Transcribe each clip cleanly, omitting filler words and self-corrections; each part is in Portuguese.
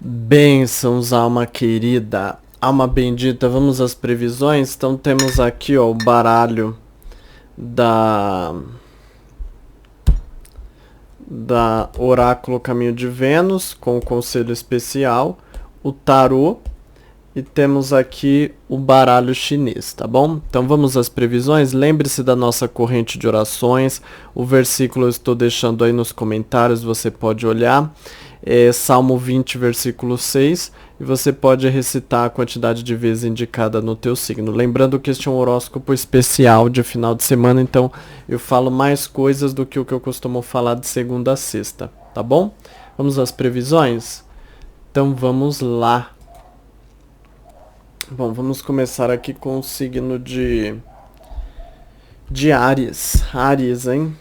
Bênçãos, alma querida, alma bendita, vamos às previsões? Então temos aqui ó, o baralho da Oráculo Caminho de Vênus, com o conselho especial, o tarô, e temos aqui o baralho chinês, tá bom? Então vamos às previsões. Lembre-se da nossa corrente de orações, o versículo eu estou deixando aí nos comentários, você pode olhar. Salmo 20, versículo 6, e você pode recitar a quantidade de vezes indicada no teu signo. Lembrando que este é um horóscopo especial de final de semana, então eu falo mais coisas do que o que eu costumo falar de segunda a sexta, tá bom? Vamos às previsões? Então vamos lá. Bom, vamos começar aqui com o signo de Áries. Áries, hein?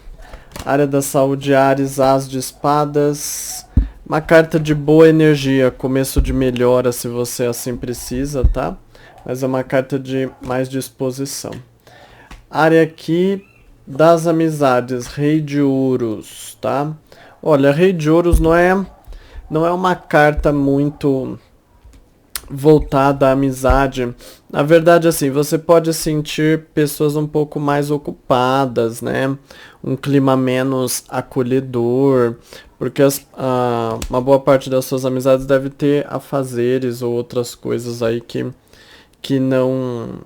Área da saúde, Áries, As de espadas. Uma carta de boa energia, começo de melhora se você assim precisa, tá? Mas é uma carta de mais disposição. Área aqui das amizades, Rei de Ouros, tá? Olha, Rei de Ouros não é uma carta muito voltada à amizade. Na verdade, assim, você pode sentir pessoas um pouco mais ocupadas, né? Um clima menos acolhedor, porque uma boa parte das suas amizades deve ter afazeres ou outras coisas aí que não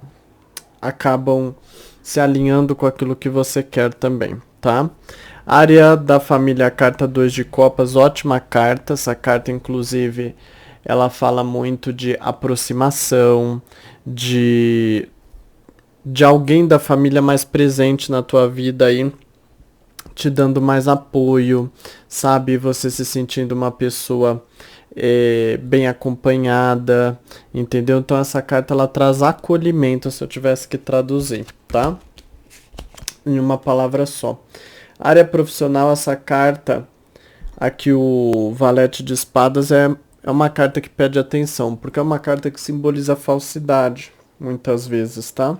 acabam se alinhando com aquilo que você quer também, tá? Área da família, carta 2 de copas, ótima carta. Essa carta, inclusive, ela fala muito de aproximação, de alguém da família mais presente na tua vida aí, te dando mais apoio, sabe? Você se sentindo uma pessoa bem acompanhada, entendeu? Então essa carta ela traz acolhimento, se eu tivesse que traduzir, tá? Em uma palavra só. Área profissional, essa carta, aqui o valete de espadas é uma carta que pede atenção, porque é uma carta que simboliza falsidade, muitas vezes, tá?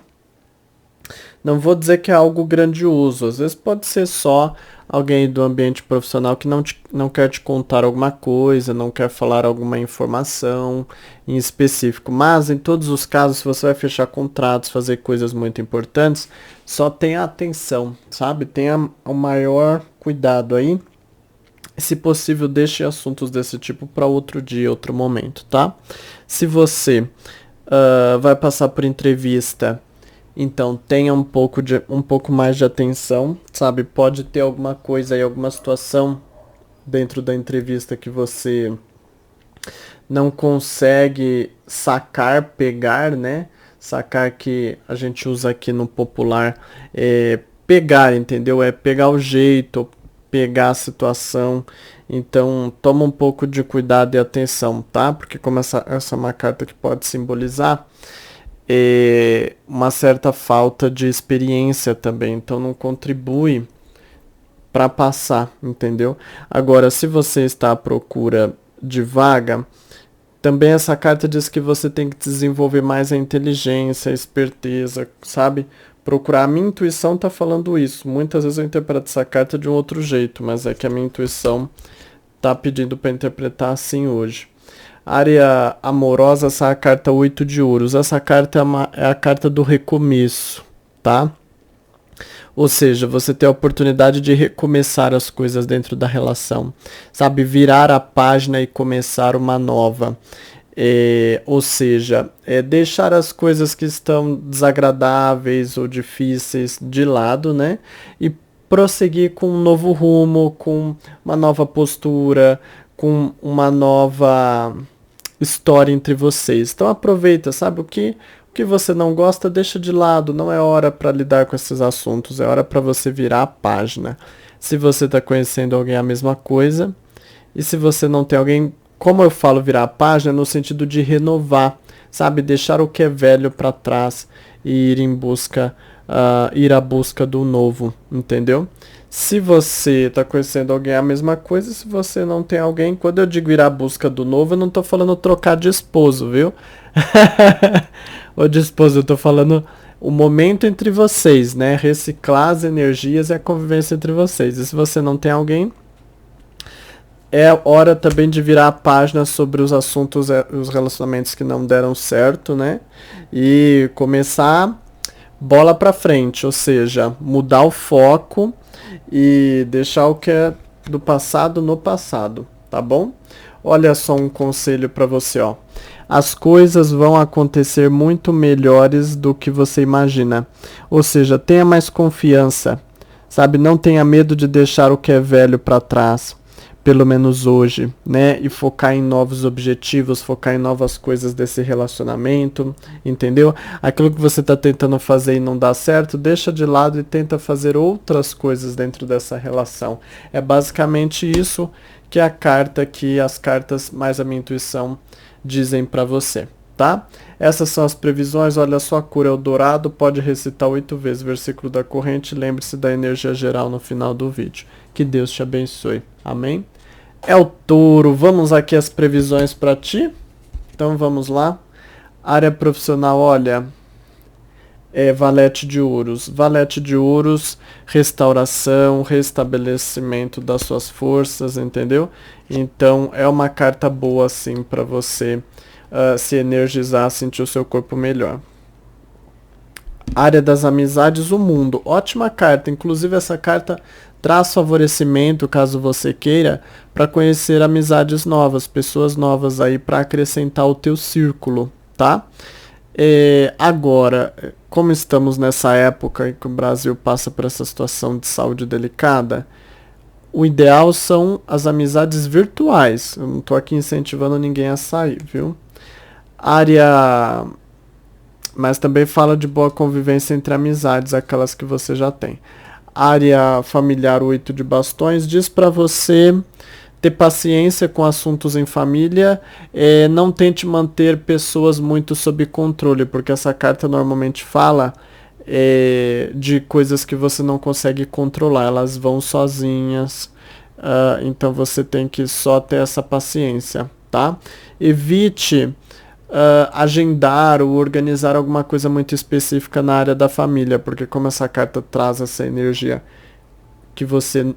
Não vou dizer que é algo grandioso, às vezes pode ser só alguém do ambiente profissional que não quer te contar alguma coisa, não quer falar alguma informação em específico, mas em todos os casos, se você vai fechar contratos, fazer coisas muito importantes, só tenha atenção, sabe? Tenha o maior cuidado aí. Se possível, deixe assuntos desse tipo para outro dia, outro momento, tá? Se você vai passar por entrevista, então tenha um pouco mais de atenção, sabe? Pode ter alguma coisa aí, alguma situação dentro da entrevista que você não consegue pegar, né? Sacar que a gente usa aqui no popular pegar, entendeu? É pegar o jeito, pegar a situação. Então toma um pouco de cuidado e atenção, tá? Porque como essa é uma carta que pode simbolizar uma certa falta de experiência também, então não contribui para passar, entendeu? Agora, se você está à procura de vaga, também essa carta diz que você tem que desenvolver mais a inteligência, a esperteza, sabe? Procurar. A minha intuição tá falando isso. Muitas vezes eu interpreto essa carta de um outro jeito, mas é que a minha intuição tá pedindo para interpretar assim hoje. Área amorosa, essa é a carta 8 de ouros. Essa carta é a carta do recomeço, tá? Ou seja, você tem a oportunidade de recomeçar as coisas dentro da relação, sabe? Virar a página e começar uma nova. Ou seja, deixar as coisas que estão desagradáveis ou difíceis de lado, né? E prosseguir com um novo rumo, com uma nova postura, com uma nova história entre vocês. Então aproveita, sabe? O que você não gosta, deixa de lado. Não é hora para lidar com esses assuntos, é hora para você virar a página. Se você está conhecendo alguém, a mesma coisa. E se você não tem alguém, como eu falo virar a página, no sentido de renovar, sabe? Deixar o que é velho para trás e ir à busca do novo, entendeu? Se você está conhecendo alguém, é a mesma coisa. Se você não tem alguém, quando eu digo ir à busca do novo, eu não estou falando trocar de esposo, viu? Ou de esposo, eu estou falando o momento entre vocês, né? Reciclar as energias e a convivência entre vocês. E se você não tem alguém, É hora também de virar a página sobre os assuntos, os relacionamentos que não deram certo, né? E começar bola pra frente, ou seja, mudar o foco e deixar o que é do passado no passado, tá bom? Olha só um conselho pra você, ó. As coisas vão acontecer muito melhores do que você imagina. Ou seja, tenha mais confiança, sabe? Não tenha medo de deixar o que é velho pra trás, pelo menos hoje, né? E focar em novos objetivos, focar em novas coisas desse relacionamento, entendeu? Aquilo que você está tentando fazer e não dá certo, deixa de lado e tenta fazer outras coisas dentro dessa relação. É basicamente isso que a carta, que as cartas mais a minha intuição dizem para você, tá? Essas são as previsões. Olha só, a cor é o dourado, pode recitar 8 vezes o versículo da corrente, lembre-se da energia geral no final do vídeo. Que Deus te abençoe. Amém? É o touro. Vamos aqui as previsões para ti? Então vamos lá. Área profissional, olha, é valete de ouros. Valete de ouros, restauração, restabelecimento das suas forças, entendeu? Então é uma carta boa assim para você se energizar, sentir o seu corpo melhor. Área das amizades, o mundo. Ótima carta. Inclusive essa carta traz favorecimento, caso você queira, para conhecer amizades novas, pessoas novas aí para acrescentar o teu círculo, tá? Agora, como estamos nessa época em que o Brasil passa por essa situação de saúde delicada, o ideal são as amizades virtuais. Eu não estou aqui incentivando ninguém a sair, viu? Área... Mas também fala de boa convivência entre amizades, aquelas que você já tem. Área familiar, 8 de bastões, diz para você ter paciência com assuntos em família, não tente manter pessoas muito sob controle, porque essa carta normalmente fala de coisas que você não consegue controlar, elas vão sozinhas, então você tem que só ter essa paciência, tá? Evite agendar ou organizar alguma coisa muito específica na área da família, porque como essa carta traz essa energia que você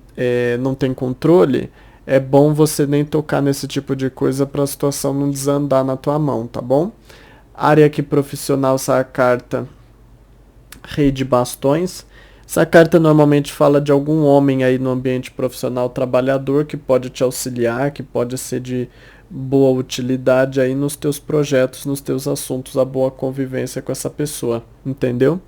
não tem controle, é bom você nem tocar nesse tipo de coisa para a situação não desandar na tua mão, tá bom? Área aqui profissional, essa carta Rei de Bastões. Essa carta normalmente fala de algum homem aí no ambiente profissional trabalhador que pode te auxiliar, que pode ser de boa utilidade aí nos teus projetos, nos teus assuntos, a boa convivência com essa pessoa, entendeu?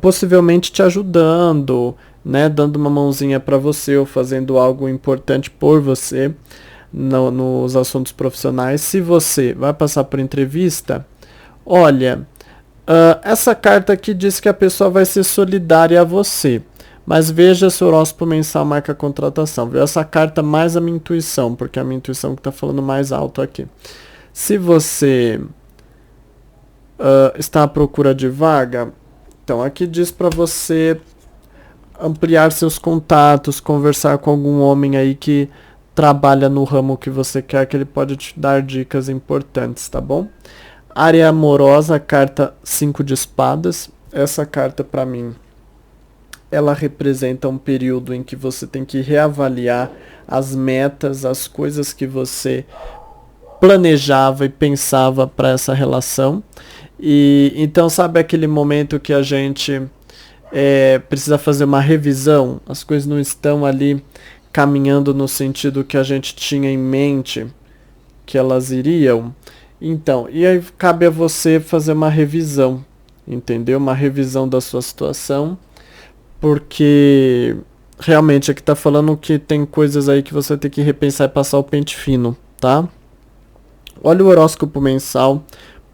Possivelmente te ajudando, né, dando uma mãozinha para você ou fazendo algo importante por você nos assuntos profissionais. Se você vai passar por entrevista, olha, essa carta aqui diz que a pessoa vai ser solidária a você. Mas veja se o horóscopo mensal marca contratação. Viu? Essa carta mais a minha intuição, porque é a minha intuição que está falando mais alto aqui. Se você está à procura de vaga, então aqui diz para você ampliar seus contatos, conversar com algum homem aí que trabalha no ramo que você quer, que ele pode te dar dicas importantes, tá bom? Área amorosa, carta 5 de espadas. Essa carta para mim, ela representa um período em que você tem que reavaliar as metas, as coisas que você planejava e pensava para essa relação. E então, sabe aquele momento que a gente precisa fazer uma revisão, as coisas não estão ali caminhando no sentido que a gente tinha em mente que elas iriam? Então, e aí cabe a você fazer uma revisão, entendeu? Uma revisão da sua situação, porque realmente aqui tá falando que tem coisas aí que você tem que repensar e passar o pente fino, tá? Olha o horóscopo mensal,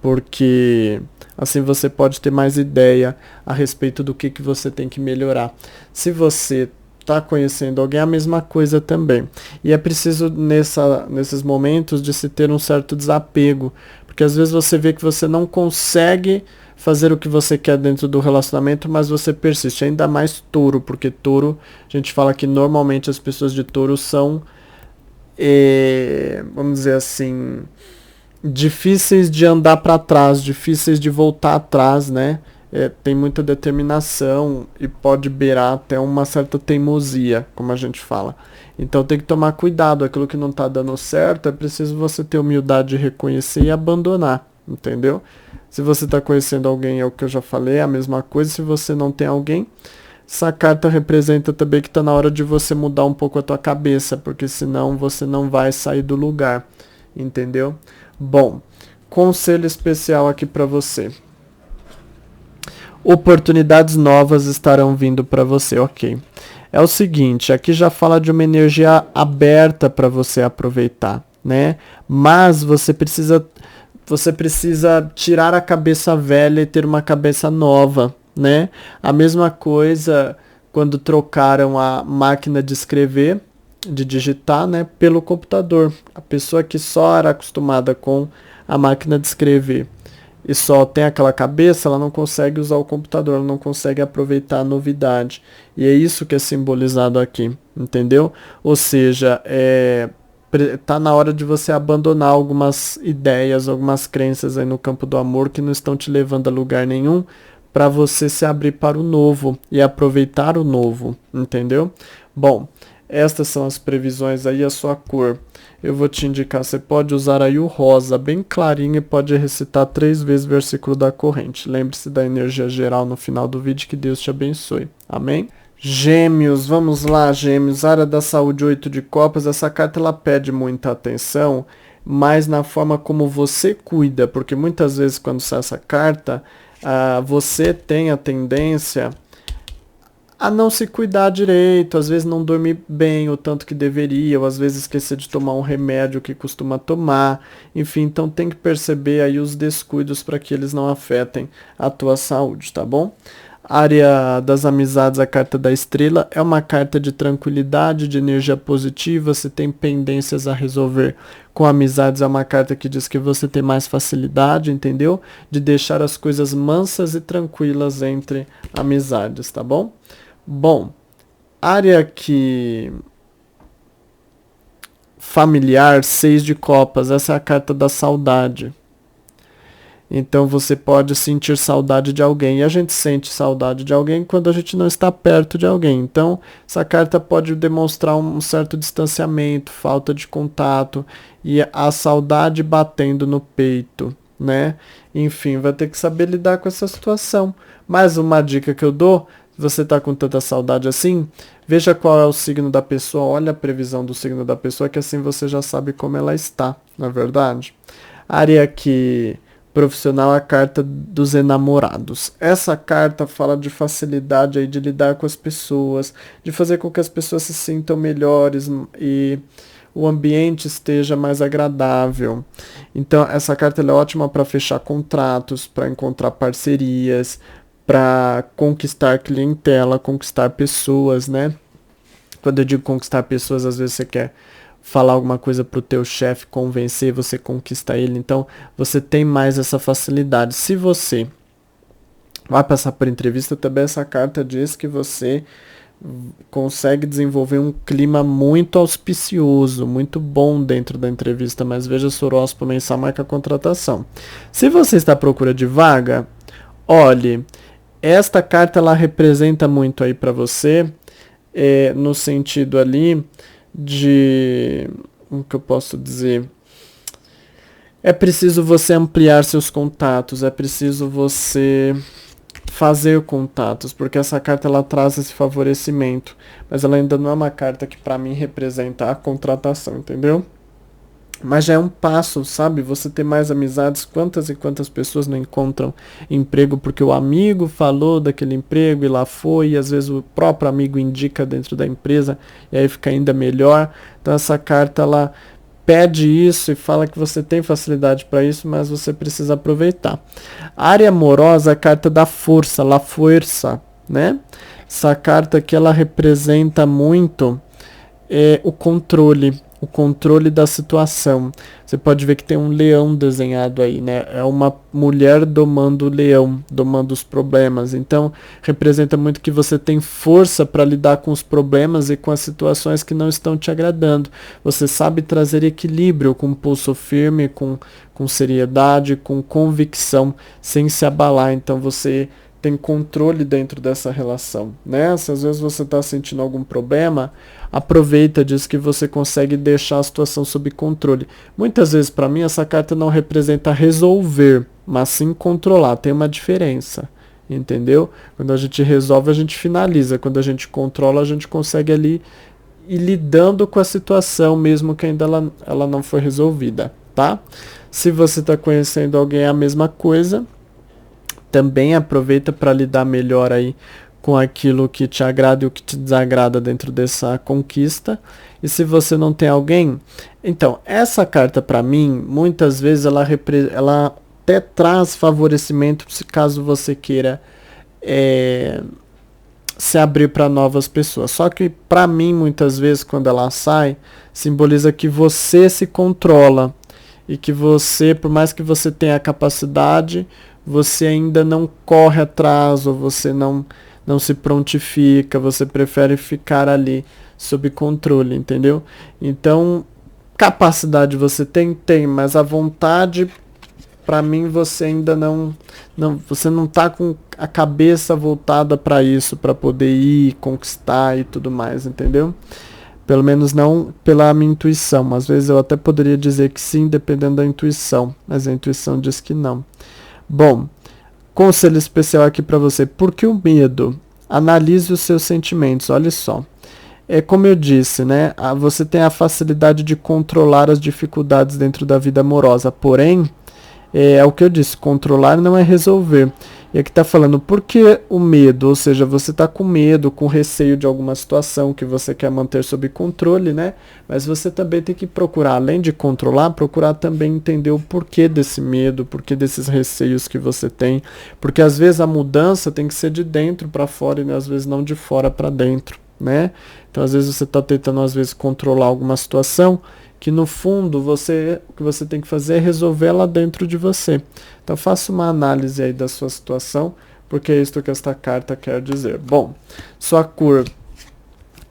porque assim você pode ter mais ideia a respeito do que você tem que melhorar. Se você tá conhecendo alguém, é a mesma coisa também. E é preciso nesses momentos de se ter um certo desapego, porque às vezes você vê que você não consegue fazer o que você quer dentro do relacionamento, mas você persiste. Ainda mais touro, porque touro, a gente fala que normalmente as pessoas de touro são, vamos dizer assim, difíceis de andar para trás, difíceis de voltar atrás, né? Tem muita determinação e pode beirar até uma certa teimosia, como a gente fala. Então tem que tomar cuidado, aquilo que não está dando certo, é preciso você ter humildade de reconhecer e abandonar, entendeu? Se você está conhecendo alguém, é o que eu já falei, é a mesma coisa. Se você não tem alguém, essa carta representa também que está na hora de você mudar um pouco a tua cabeça, porque senão você não vai sair do lugar, entendeu? Bom, conselho especial aqui para você. Oportunidades novas estarão vindo para você, ok. É o seguinte, aqui já fala de uma energia aberta para você aproveitar, né? Mas você precisa tirar a cabeça velha e ter uma cabeça nova, né? A mesma coisa quando trocaram a máquina de escrever, de digitar, né, pelo computador. A pessoa que só era acostumada com a máquina de escrever e só tem aquela cabeça, ela não consegue usar o computador, ela não consegue aproveitar a novidade. E é isso que é simbolizado aqui, entendeu? Ou seja, tá na hora de você abandonar algumas ideias, algumas crenças aí no campo do amor que não estão te levando a lugar nenhum, para você se abrir para o novo e aproveitar o novo, entendeu? Bom, estas são as previsões aí, a sua cor. Eu vou te indicar, você pode usar aí o rosa bem clarinho e pode recitar 3 vezes o versículo da corrente. Lembre-se da energia geral no final do vídeo, que Deus te abençoe. Amém? Gêmeos, vamos lá, Gêmeos, área da saúde, 8 de copas. Essa carta ela pede muita atenção, mas na forma como você cuida, porque muitas vezes quando sai essa carta, você tem a tendência a não se cuidar direito, às vezes não dormir bem o tanto que deveria, ou às vezes esquecer de tomar um remédio que costuma tomar, enfim, então tem que perceber aí os descuidos para que eles não afetem a tua saúde, tá bom? Área das amizades, a carta da estrela, é uma carta de tranquilidade, de energia positiva. Se tem pendências a resolver com amizades, é uma carta que diz que você tem mais facilidade, entendeu? De deixar as coisas mansas e tranquilas entre amizades, tá bom? Bom, área que familiar, 6 de copas, essa é a carta da saudade. Então você pode sentir saudade de alguém. E a gente sente saudade de alguém quando a gente não está perto de alguém. Então essa carta pode demonstrar um certo distanciamento, falta de contato e a saudade batendo no peito, né? Enfim, vai ter que saber lidar com essa situação. Mais uma dica que eu dou, se você está com tanta saudade assim, veja qual é o signo da pessoa, olha a previsão do signo da pessoa, que assim você já sabe como ela está, não é verdade? Área que profissional, a carta dos enamorados. Essa carta fala de facilidade aí de lidar com as pessoas, de fazer com que as pessoas se sintam melhores e o ambiente esteja mais agradável. Então essa carta é ótima para fechar contratos, para encontrar parcerias, para conquistar clientela, conquistar pessoas, né? Quando eu digo conquistar pessoas, às vezes você quer falar alguma coisa pro teu chefe, convencer, você conquista ele. Então, você tem mais essa facilidade. Se você vai passar por entrevista, também essa carta diz que você consegue desenvolver um clima muito auspicioso, muito bom dentro da entrevista, mas veja o horóscopo mensal, marca a contratação. Se você está à procura de vaga, olhe, esta carta ela representa muito aí para você, no sentido ali de, o que eu posso dizer, é preciso você ampliar seus contatos, é preciso você fazer contatos, porque essa carta ela traz esse favorecimento, mas ela ainda não é uma carta que para mim representa a contratação, entendeu? Mas já é um passo, sabe? Você ter mais amizades. Quantas e quantas pessoas não encontram emprego porque o amigo falou daquele emprego e lá foi, e às vezes o próprio amigo indica dentro da empresa e aí fica ainda melhor. Então essa carta ela pede isso e fala que você tem facilidade para isso, mas você precisa aproveitar. A área amorosa, a carta da força, la força, né? Essa carta aqui ela representa muito o controle da situação. Você pode ver que tem um leão desenhado aí, né? É uma mulher domando o leão, domando os problemas. Então, representa muito que você tem força para lidar com os problemas e com as situações que não estão te agradando. Você sabe trazer equilíbrio com pulso firme, com seriedade, com convicção, sem se abalar. Então, você tem controle dentro dessa relação, né? Se às vezes você está sentindo algum problema, aproveita disso que você consegue deixar a situação sob controle. Muitas vezes, para mim, essa carta não representa resolver, mas sim controlar. Tem uma diferença, entendeu? Quando a gente resolve, a gente finaliza. Quando a gente controla, a gente consegue ali ir lidando com a situação, mesmo que ainda ela não foi resolvida, tá? Se você está conhecendo alguém, é a mesma coisa. Também aproveita para lidar melhor aí com aquilo que te agrada e o que te desagrada dentro dessa conquista. E se você não tem alguém, então essa carta para mim, muitas vezes ela até traz favorecimento se caso você queira se abrir para novas pessoas. Só que para mim, muitas vezes, quando ela sai, simboliza que você se controla e que você, por mais que você tenha a capacidade, você ainda não corre atrás, ou você não se prontifica, você prefere ficar ali sob controle, entendeu? Então, capacidade você tem, mas a vontade, para mim, você ainda você não tá com a cabeça voltada para isso, para poder ir, conquistar e tudo mais, entendeu? Pelo menos não pela minha intuição. Às vezes eu até poderia dizer que sim, dependendo da intuição, mas a intuição diz que não. Bom, conselho especial aqui para você. Por que o medo? Analise os seus sentimentos, olha só. É como eu disse, né? Você tem a facilidade de controlar as dificuldades dentro da vida amorosa, porém, é o que eu disse, controlar não é resolver. E aqui está falando, por que o medo? Ou seja, você está com medo, com receio de alguma situação que você quer manter sob controle, né? Mas você também tem que procurar, além de controlar, procurar também entender o porquê desse medo, porquê desses receios que você tem. Porque às vezes a mudança tem que ser de dentro para fora e às vezes não de fora para dentro, né? Então às vezes você está tentando às vezes controlar alguma situação que no fundo o que você tem que fazer é resolver ela dentro de você. Então faça uma análise aí da sua situação, porque é isso que esta carta quer dizer. Bom, sua cor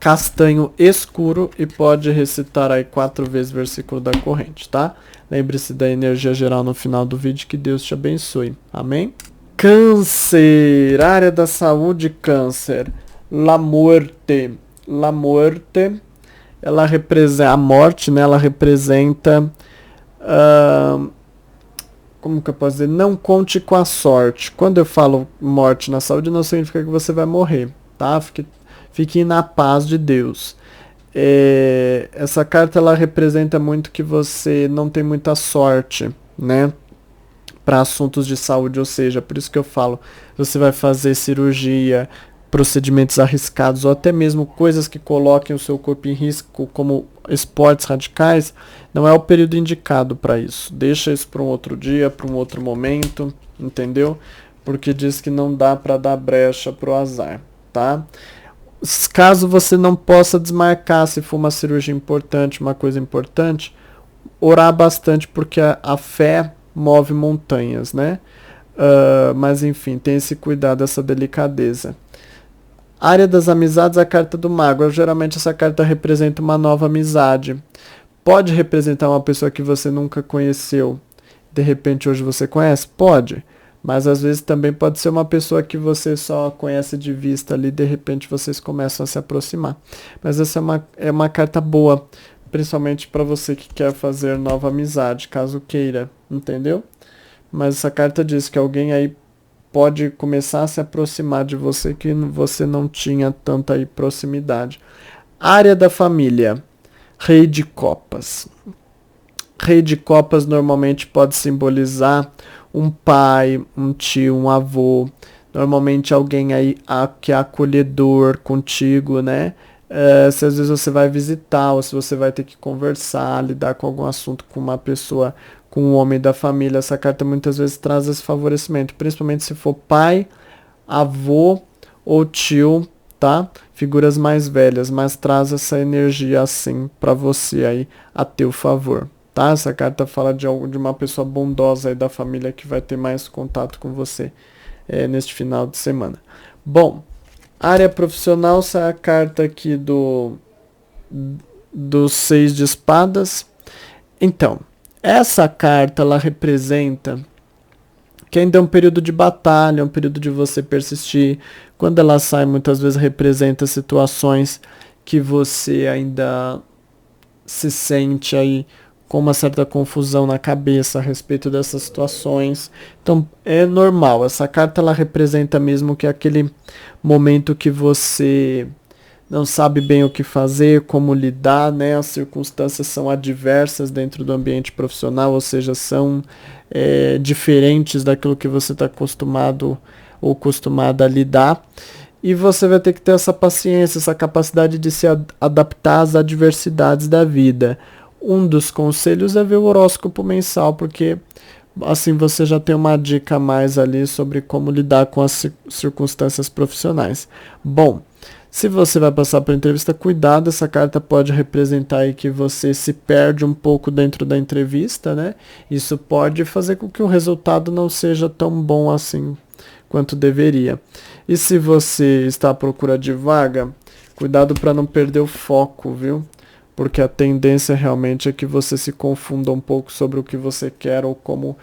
castanho escuro e pode recitar aí 4 vezes o versículo da corrente, tá? Lembre-se da energia geral no final do vídeo, que Deus te abençoe. Amém? Câncer, área da saúde, câncer. La muerte. La muerte. Ela representa a morte, né? Ela representa, como que eu posso dizer? Não conte com a sorte. Quando eu falo morte na saúde, não significa que você vai morrer, tá? Fique na paz de Deus. Essa carta ela representa muito que você não tem muita sorte, né? Para assuntos de saúde, ou seja, por isso que eu falo, você vai fazer cirurgia, procedimentos arriscados ou até mesmo coisas que coloquem o seu corpo em risco, como esportes radicais, não é o período indicado para isso. Deixa isso para um outro dia, para um outro momento, entendeu? Porque diz que não dá para dar brecha pro azar, tá? Caso você não possa desmarcar, se for uma cirurgia importante, uma coisa importante, orar bastante, porque a fé move montanhas, né? Mas enfim, tem esse cuidado, essa delicadeza. Área das amizades, a carta do mago. Geralmente essa carta representa uma nova amizade. Pode representar uma pessoa que você nunca conheceu. De repente hoje você conhece? Pode. Mas às vezes também pode ser uma pessoa que você só conhece de vista ali. De repente vocês começam a se aproximar. Mas essa é uma carta boa. Principalmente para você que quer fazer nova amizade, caso queira. Entendeu? Mas essa carta diz que alguém aí pode começar a se aproximar de você que você não tinha tanta aí proximidade. Área da família. Rei de copas. Rei de copas normalmente pode simbolizar um pai, um tio, um avô. Normalmente alguém aí que é acolhedor contigo, né? Se às vezes você vai visitar ou se você vai ter que conversar, lidar com algum assunto com uma pessoa, com um homem da família, essa carta muitas vezes traz esse favorecimento, principalmente se for pai, avô ou tio, tá? Figuras mais velhas, mas traz essa energia assim para você aí a teu favor, tá? Essa carta fala de uma pessoa bondosa aí da família que vai ter mais contato com você neste final de semana. Bom, área profissional, sai a carta aqui do 6 de espadas. Então, essa carta ela representa que ainda é um período de batalha, um período de você persistir. Quando ela sai, muitas vezes representa situações que você ainda se sente aí com uma certa confusão na cabeça a respeito dessas situações. Então é normal, essa carta ela representa mesmo que é aquele momento que você não sabe bem o que fazer, como lidar, né? As circunstâncias são adversas dentro do ambiente profissional, ou seja, são diferentes daquilo que você está acostumado ou acostumada a lidar. E você vai ter que ter essa paciência, essa capacidade de se adaptar às adversidades da vida. Um dos conselhos é ver o horóscopo mensal, porque assim você já tem uma dica a mais ali sobre como lidar com as circunstâncias profissionais. Bom, se você vai passar por entrevista, cuidado, essa carta pode representar aí que você se perde um pouco dentro da entrevista, né? Isso pode fazer com que o resultado não seja tão bom assim quanto deveria. E se você está à procura de vaga, cuidado para não perder o foco, viu? Porque a tendência realmente é que você se confunda um pouco sobre o que você quer ou como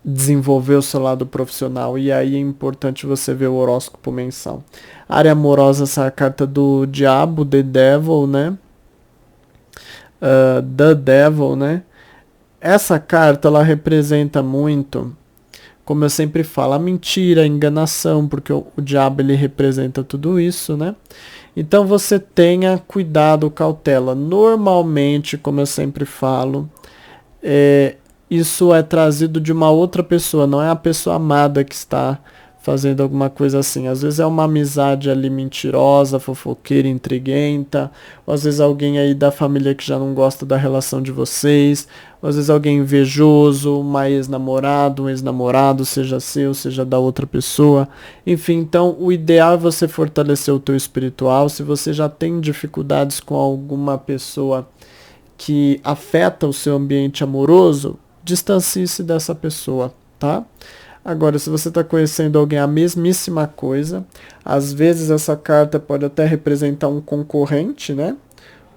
desenvolver o seu lado profissional. E aí é importante você ver o horóscopo mensal. Área amorosa, essa é a carta do diabo, The Devil, né? The Devil, né? Essa carta, ela representa muito, como eu sempre falo, a mentira, a enganação, porque o diabo, ele representa tudo isso, né? Então você tenha cuidado, cautela. Normalmente, como eu sempre falo, isso é trazido de uma outra pessoa, não é a pessoa amada que está fazendo alguma coisa assim. Às vezes é uma amizade ali mentirosa, fofoqueira, intriguenta, ou às vezes alguém aí da família que já não gosta da relação de vocês, ou às vezes alguém invejoso, uma ex-namorado, um ex-namorado, seja seu, seja da outra pessoa. Enfim, então o ideal é você fortalecer o teu espiritual. Se você já tem dificuldades com alguma pessoa que afeta o seu ambiente amoroso, distancie-se dessa pessoa, tá? Agora, se você está conhecendo alguém a mesmíssima coisa, às vezes essa carta pode até representar um concorrente, né?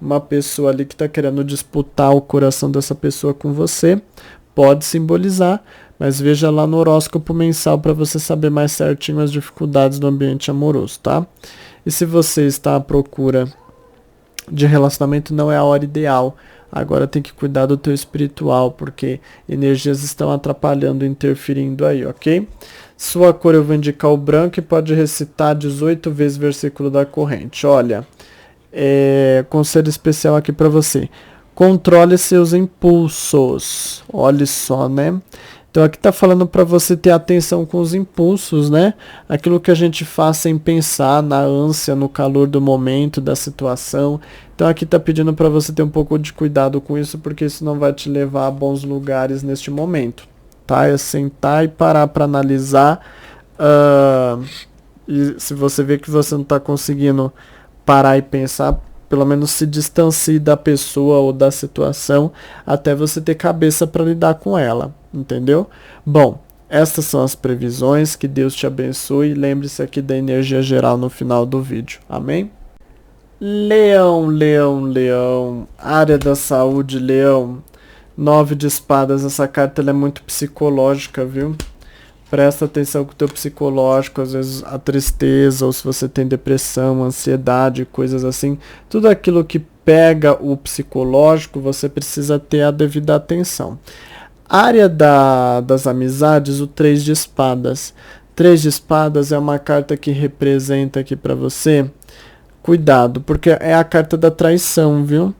Uma pessoa ali que está querendo disputar o coração dessa pessoa com você, pode simbolizar, mas veja lá no horóscopo mensal para você saber mais certinho as dificuldades do ambiente amoroso, tá? E se você está à procura de relacionamento, não é a hora ideal. Agora tem que cuidar do teu espiritual, porque energias estão atrapalhando, interferindo aí, ok? Sua cor eu vou indicar o branco e pode recitar 18 vezes o versículo da corrente. Olha, conselho especial aqui para você. Controle seus impulsos. Olha só, né? Então aqui está falando para você ter atenção com os impulsos, né? Aquilo que a gente faz sem pensar, na ânsia, no calor do momento, da situação. Então aqui está pedindo para você ter um pouco de cuidado com isso, porque isso não vai te levar a bons lugares neste momento, tá? É sentar e parar para analisar. E se você vê que você não está conseguindo parar e pensar, pelo menos se distancie da pessoa ou da situação até você ter cabeça para lidar com ela, entendeu? Bom, estas são as previsões, que Deus te abençoe, lembre-se aqui da energia geral no final do vídeo, amém? Leão, leão, leão, área da saúde, leão, 9 de espadas, essa carta ela é muito psicológica, viu? Presta atenção com o teu psicológico, às vezes a tristeza, ou se você tem depressão, ansiedade, coisas assim. Tudo aquilo que pega o psicológico, você precisa ter a devida atenção. Área das amizades, o 3 de espadas. 3 de espadas é uma carta que representa aqui para você. Cuidado, porque é a carta da traição, viu?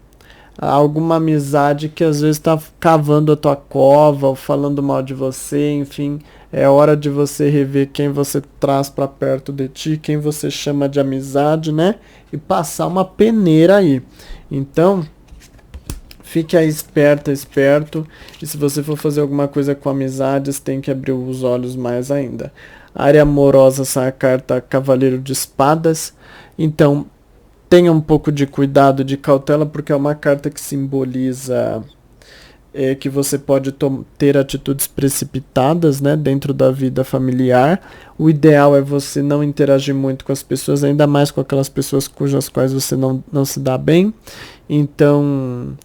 Alguma amizade que às vezes está cavando a tua cova, ou falando mal de você, enfim, é hora de você rever quem você traz para perto de ti, quem você chama de amizade, né? E passar uma peneira aí. Então, fique aí esperto. E se você for fazer alguma coisa com amizades, tem que abrir os olhos mais ainda. Área amorosa, essa é a carta Cavaleiro de Espadas. Então, tenha um pouco de cuidado, de cautela, porque é uma carta que simboliza que você pode ter atitudes precipitadas, né, dentro da vida familiar. O ideal é você não interagir muito com as pessoas, ainda mais com aquelas pessoas cujas quais você não se dá bem. Então,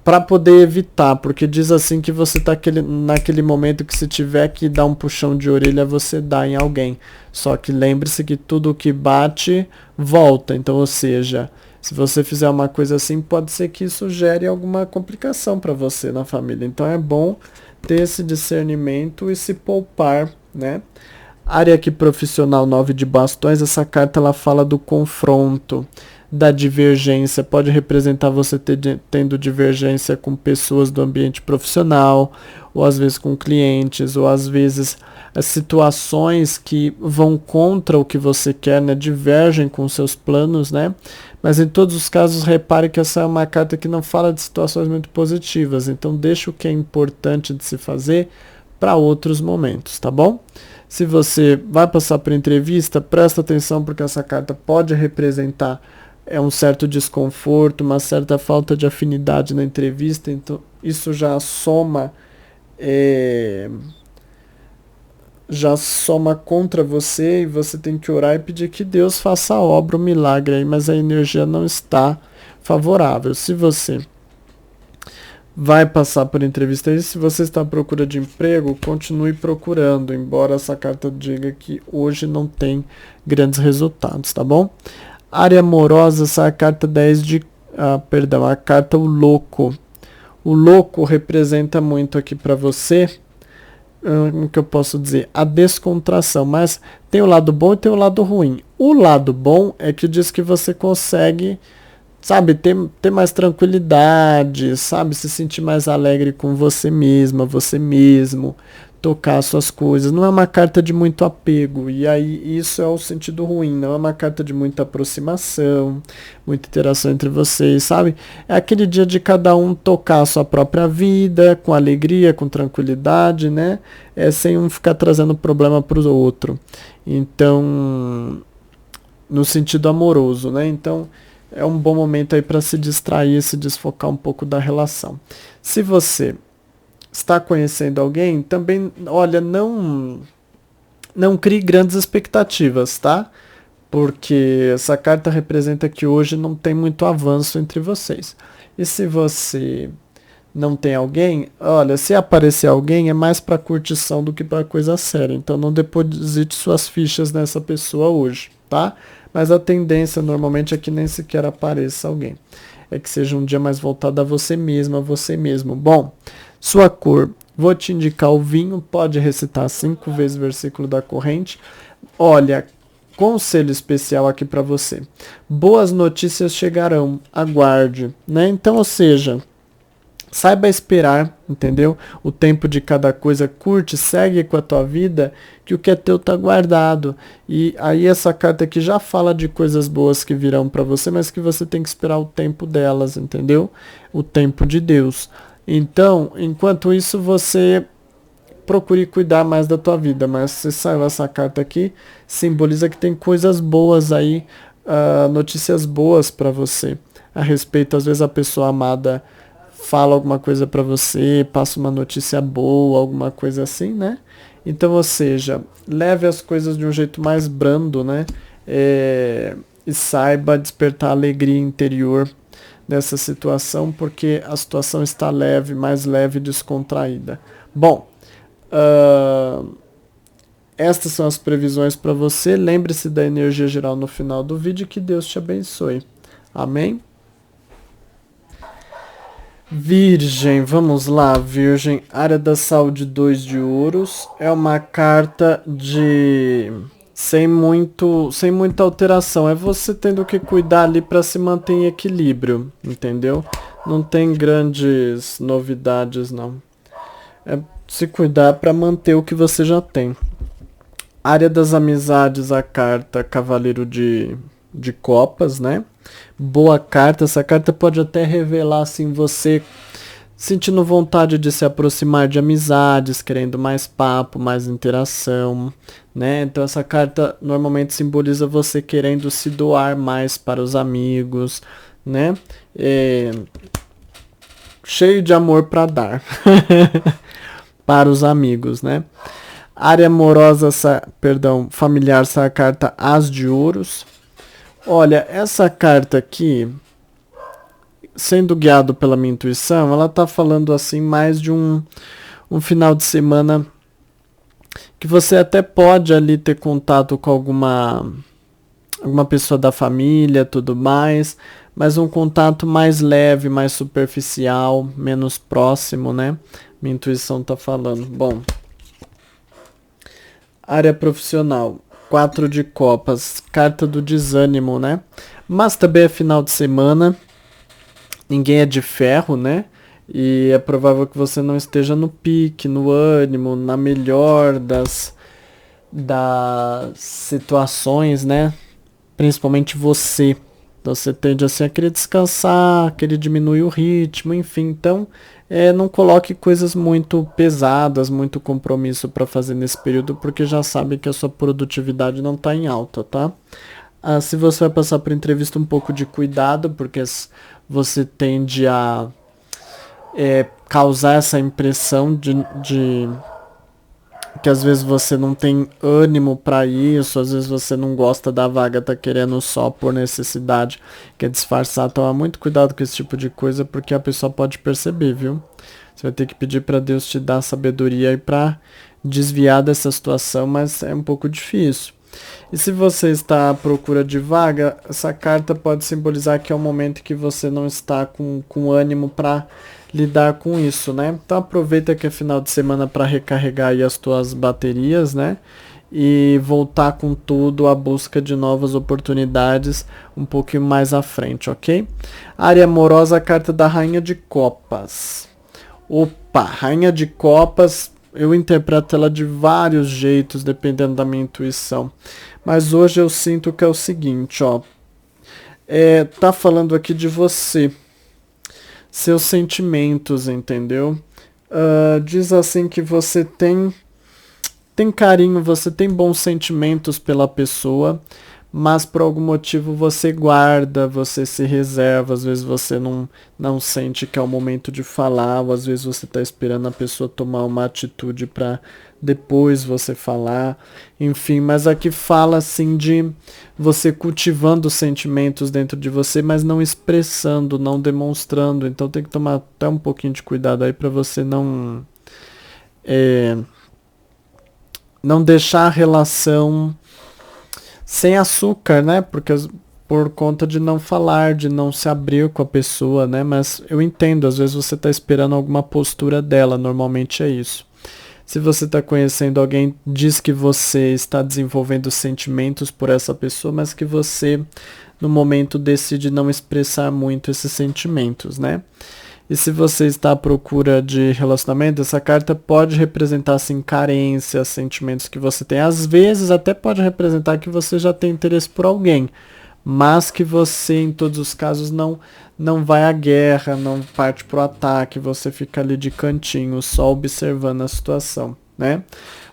para poder evitar, porque diz assim que você tá naquele momento que se tiver que dar um puxão de orelha, você dá em alguém. Só que lembre-se que tudo que bate, volta. Então, ou seja, se você fizer uma coisa assim, pode ser que isso gere alguma complicação para você na família. Então é bom ter esse discernimento e se poupar, né? Área aqui profissional 9 de bastões, essa carta ela fala do confronto, da divergência, pode representar você tendo divergência com pessoas do ambiente profissional, ou às vezes com clientes, ou às vezes as situações que vão contra o que você quer, né, divergem com seus planos, né? Mas em todos os casos, repare que essa é uma carta que não fala de situações muito positivas, então deixa o que é importante de se fazer para outros momentos, tá bom? Se você vai passar por entrevista, presta atenção porque essa carta pode representar um certo desconforto, uma certa falta de afinidade na entrevista, então isso já soma contra você e você tem que orar e pedir que Deus faça a obra, o milagre aí, mas a energia não está favorável. Se você vai passar por entrevista e se você está à procura de emprego, continue procurando, embora essa carta diga que hoje não tem grandes resultados, tá bom? Área amorosa, essa é a carta 10 de... a carta o louco. O louco representa muito aqui para você, o que eu posso dizer? A descontração, mas tem o lado bom e tem o lado ruim. O lado bom é que diz que você consegue, sabe, ter mais tranquilidade, sabe, se sentir mais alegre com você mesma, você mesmo, tocar suas coisas. Não é uma carta de muito apego, e aí isso é o sentido ruim, não é uma carta de muita aproximação, muita interação entre vocês, sabe? É aquele dia de cada um tocar a sua própria vida, com alegria, com tranquilidade, né? Sem um ficar trazendo problema para o outro. Então, no sentido amoroso, né? Então, é um bom momento aí para se distrair, se desfocar um pouco da relação. Se você está conhecendo alguém, também, olha, não crie grandes expectativas, tá? Porque essa carta representa que hoje não tem muito avanço entre vocês. E se você não tem alguém, olha, se aparecer alguém é mais para curtição do que para coisa séria. Então não deposite suas fichas nessa pessoa hoje, tá? Mas a tendência normalmente é que nem sequer apareça alguém. É que seja um dia mais voltado a você mesma, a você mesmo. Bom, sua cor, vou te indicar o vinho, pode recitar 5 vezes o versículo da corrente. Olha, conselho especial aqui para você. Boas notícias chegarão, aguarde, né? Então, ou seja, saiba esperar, entendeu? O tempo de cada coisa, curte, segue com a tua vida, que o que é teu tá guardado. E aí essa carta aqui já fala de coisas boas que virão para você, mas que você tem que esperar o tempo delas, entendeu? O tempo de Deus. Então, enquanto isso, você procure cuidar mais da tua vida, mas se saiu essa carta aqui, simboliza que tem coisas boas aí, notícias boas para você a respeito. Às vezes a pessoa amada fala alguma coisa para você, passa uma notícia boa, alguma coisa assim, né? Então, ou seja, leve as coisas de um jeito mais brando, né? E saiba despertar alegria interior nessa situação, porque a situação está leve, mais leve e descontraída. Bom, estas são as previsões para você. Lembre-se da energia geral no final do vídeo. Que Deus te abençoe. Amém? Virgem, vamos lá, Virgem. Área da saúde 2 de ouros. É uma carta de... sem muita alteração. É você tendo que cuidar ali para se manter em equilíbrio, entendeu? Não tem grandes novidades, não. É se cuidar para manter o que você já tem. Área das amizades, a carta Cavaleiro de Copas, né? Boa carta. Essa carta pode até revelar assim você sentindo vontade de se aproximar de amizades, querendo mais papo, mais interação, né? Então essa carta normalmente simboliza você querendo se doar mais para os amigos, né? Cheio de amor para dar para os amigos, né? Área amorosa, familiar, essa carta As de Ouros. Olha, essa carta aqui sendo guiado pela minha intuição, ela tá falando assim mais de um final de semana que você até pode ali ter contato com alguma pessoa da família, tudo mais, mas um contato mais leve, mais superficial, menos próximo, né? Minha intuição tá falando. Bom, área profissional, 4 de copas, carta do desânimo, né? Mas também é final de semana, ninguém é de ferro, né? E é provável que você não esteja no pique, no ânimo, na melhor das situações, né? Principalmente você. Você tende assim a querer descansar, querer diminuir o ritmo, enfim. Então, não coloque coisas muito pesadas, muito compromisso para fazer nesse período, porque já sabe que a sua produtividade não está em alta, tá? Se você vai passar por entrevista, um pouco de cuidado, porque você tende a causar essa impressão de que às vezes você não tem ânimo para isso, às vezes você não gosta da vaga, tá querendo só por necessidade, quer disfarçar. Toma muito cuidado com esse tipo de coisa, porque a pessoa pode perceber, viu? Você vai ter que pedir para Deus te dar sabedoria aí para desviar dessa situação, mas é um pouco difícil. E se você está à procura de vaga, essa carta pode simbolizar que é o momento que você não está com ânimo para lidar com isso, né? Então aproveita que é final de semana para recarregar aí as tuas baterias, né? E voltar com tudo à busca de novas oportunidades um pouquinho mais à frente, ok? Área amorosa, a carta da Rainha de Copas. Opa, Rainha de Copas, eu interpreto ela de vários jeitos, dependendo da minha intuição. Mas hoje eu sinto que é o seguinte, ó. Tá falando aqui de você. Seus sentimentos, entendeu? Diz assim que você tem carinho, você tem bons sentimentos pela pessoa, mas por algum motivo você guarda, você se reserva, às vezes você não sente que é o momento de falar, ou às vezes você está esperando a pessoa tomar uma atitude para depois você falar, enfim, mas aqui fala assim de você cultivando sentimentos dentro de você, mas não expressando, não demonstrando, então tem que tomar até um pouquinho de cuidado aí para você não deixar a relação sem açúcar, né? Porque por conta de não falar, de não se abrir com a pessoa, né? Mas eu entendo, às vezes você está esperando alguma postura dela, normalmente é isso. Se você está conhecendo alguém, diz que você está desenvolvendo sentimentos por essa pessoa, mas que você, no momento, decide não expressar muito esses sentimentos, né? E se você está à procura de relacionamento, essa carta pode representar assim, carência, sentimentos que você tem. Às vezes até pode representar que você já tem interesse por alguém, mas que você, em todos os casos, não vai à guerra, não parte pro ataque, você fica ali de cantinho, só observando a situação, né?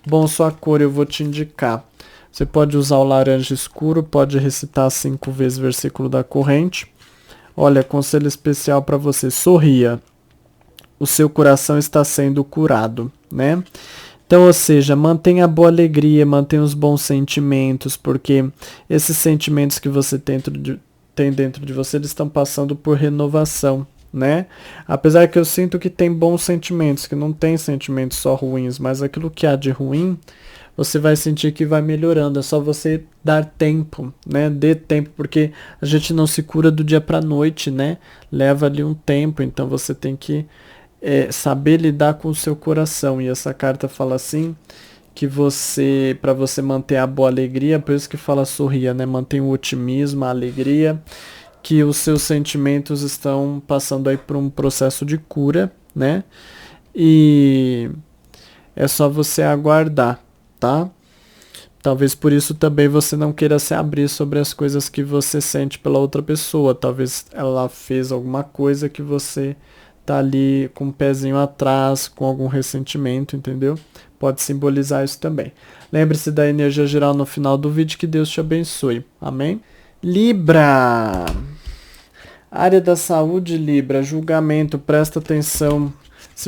Bom, sua cor eu vou te indicar. Você pode usar o laranja escuro, pode recitar 5 vezes o versículo da corrente. Olha, conselho especial para você, sorria. O seu coração está sendo curado, né? Então, ou seja, mantenha a boa alegria, mantenha os bons sentimentos, porque esses sentimentos que você tem dentro de você, eles estão passando por renovação, né? Apesar que eu sinto que tem bons sentimentos, que não tem sentimentos só ruins, mas aquilo que há de ruim, você vai sentir que vai melhorando. É só você dar tempo, né? Dê tempo, porque a gente não se cura do dia para a noite, né? Leva ali um tempo, então você tem que saber lidar com o seu coração. E essa carta fala assim, que para você manter a boa alegria, por isso que fala sorria, né? Mantém o otimismo, a alegria, que os seus sentimentos estão passando aí por um processo de cura, né? E é só você aguardar, tá? Talvez por isso também você não queira se abrir sobre as coisas que você sente pela outra pessoa. Talvez ela fez alguma coisa que você tá ali com um pezinho atrás, com algum ressentimento, entendeu? Pode simbolizar isso também. Lembre-se da energia geral no final do vídeo, que Deus te abençoe. Amém? Libra! Área da saúde, Libra, julgamento, presta atenção,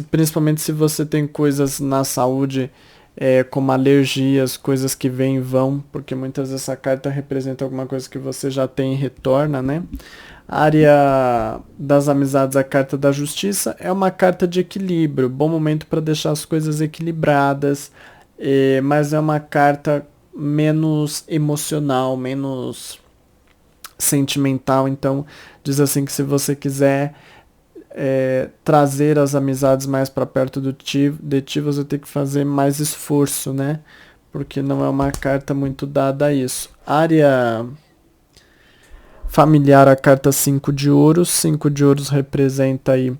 principalmente se você tem coisas na saúde, como alergias, coisas que vêm e vão, porque muitas vezes essa carta representa alguma coisa que você já tem e retorna, né? Área das amizades, a carta da justiça, é uma carta de equilíbrio, bom momento para deixar as coisas equilibradas, mas é uma carta menos emocional, menos sentimental, então diz assim que se você quiser trazer as amizades mais para perto de ti, você tem que fazer mais esforço, né? Porque não é uma carta muito dada a isso. Área familiar, a carta 5 de ouros. 5 de ouros representa aí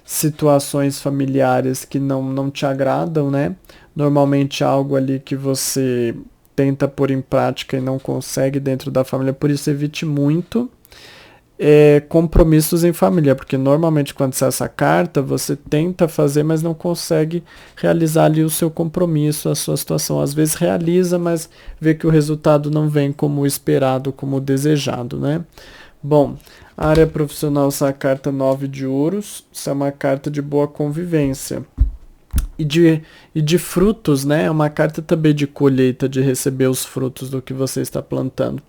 situações familiares que não te agradam, né? Normalmente algo ali que você tenta pôr em prática e não consegue dentro da família, por isso evite muito compromissos em família, porque normalmente quando sai essa carta, você tenta fazer, mas não consegue realizar ali o seu compromisso, a sua situação. Às vezes realiza, mas vê que o resultado não vem como esperado, como desejado, né? Bom, a área profissional, essa carta 9 de ouros, isso é uma carta de boa convivência. E de frutos, né? É uma carta também de colheita, de receber os frutos do que você está plantando.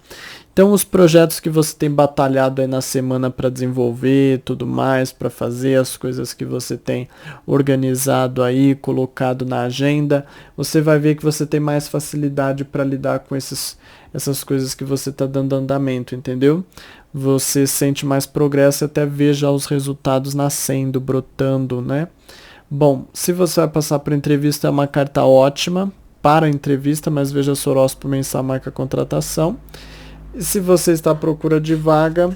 Então, os projetos que você tem batalhado aí na semana para desenvolver, tudo mais, para fazer as coisas que você tem organizado aí, colocado na agenda, você vai ver que você tem mais facilidade para lidar com essas coisas que você está dando andamento, entendeu? Você sente mais progresso e até vê já os resultados nascendo, brotando, né? Bom, se você vai passar por entrevista, é uma carta ótima para a entrevista, mas veja seu horóscopo mensal, marca contratação. E se você está à procura de vaga,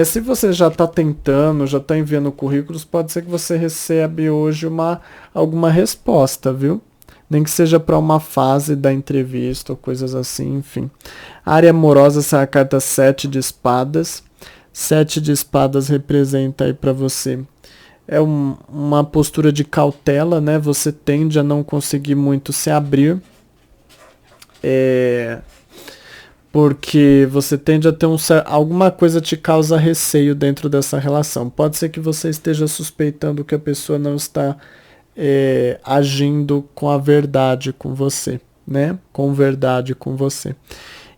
se você já está tentando, já está enviando currículos, pode ser que você receba hoje alguma resposta, viu? Nem que seja para uma fase da entrevista ou coisas assim, enfim. Área amorosa, essa é a carta 7 de espadas. 7 de espadas representa aí para você uma postura de cautela, né? Você tende a não conseguir muito se abrir, porque você tende a ter alguma coisa te causa receio dentro dessa relação. Pode ser que você esteja suspeitando que a pessoa não está agindo com a verdade com você, né? Com verdade com você.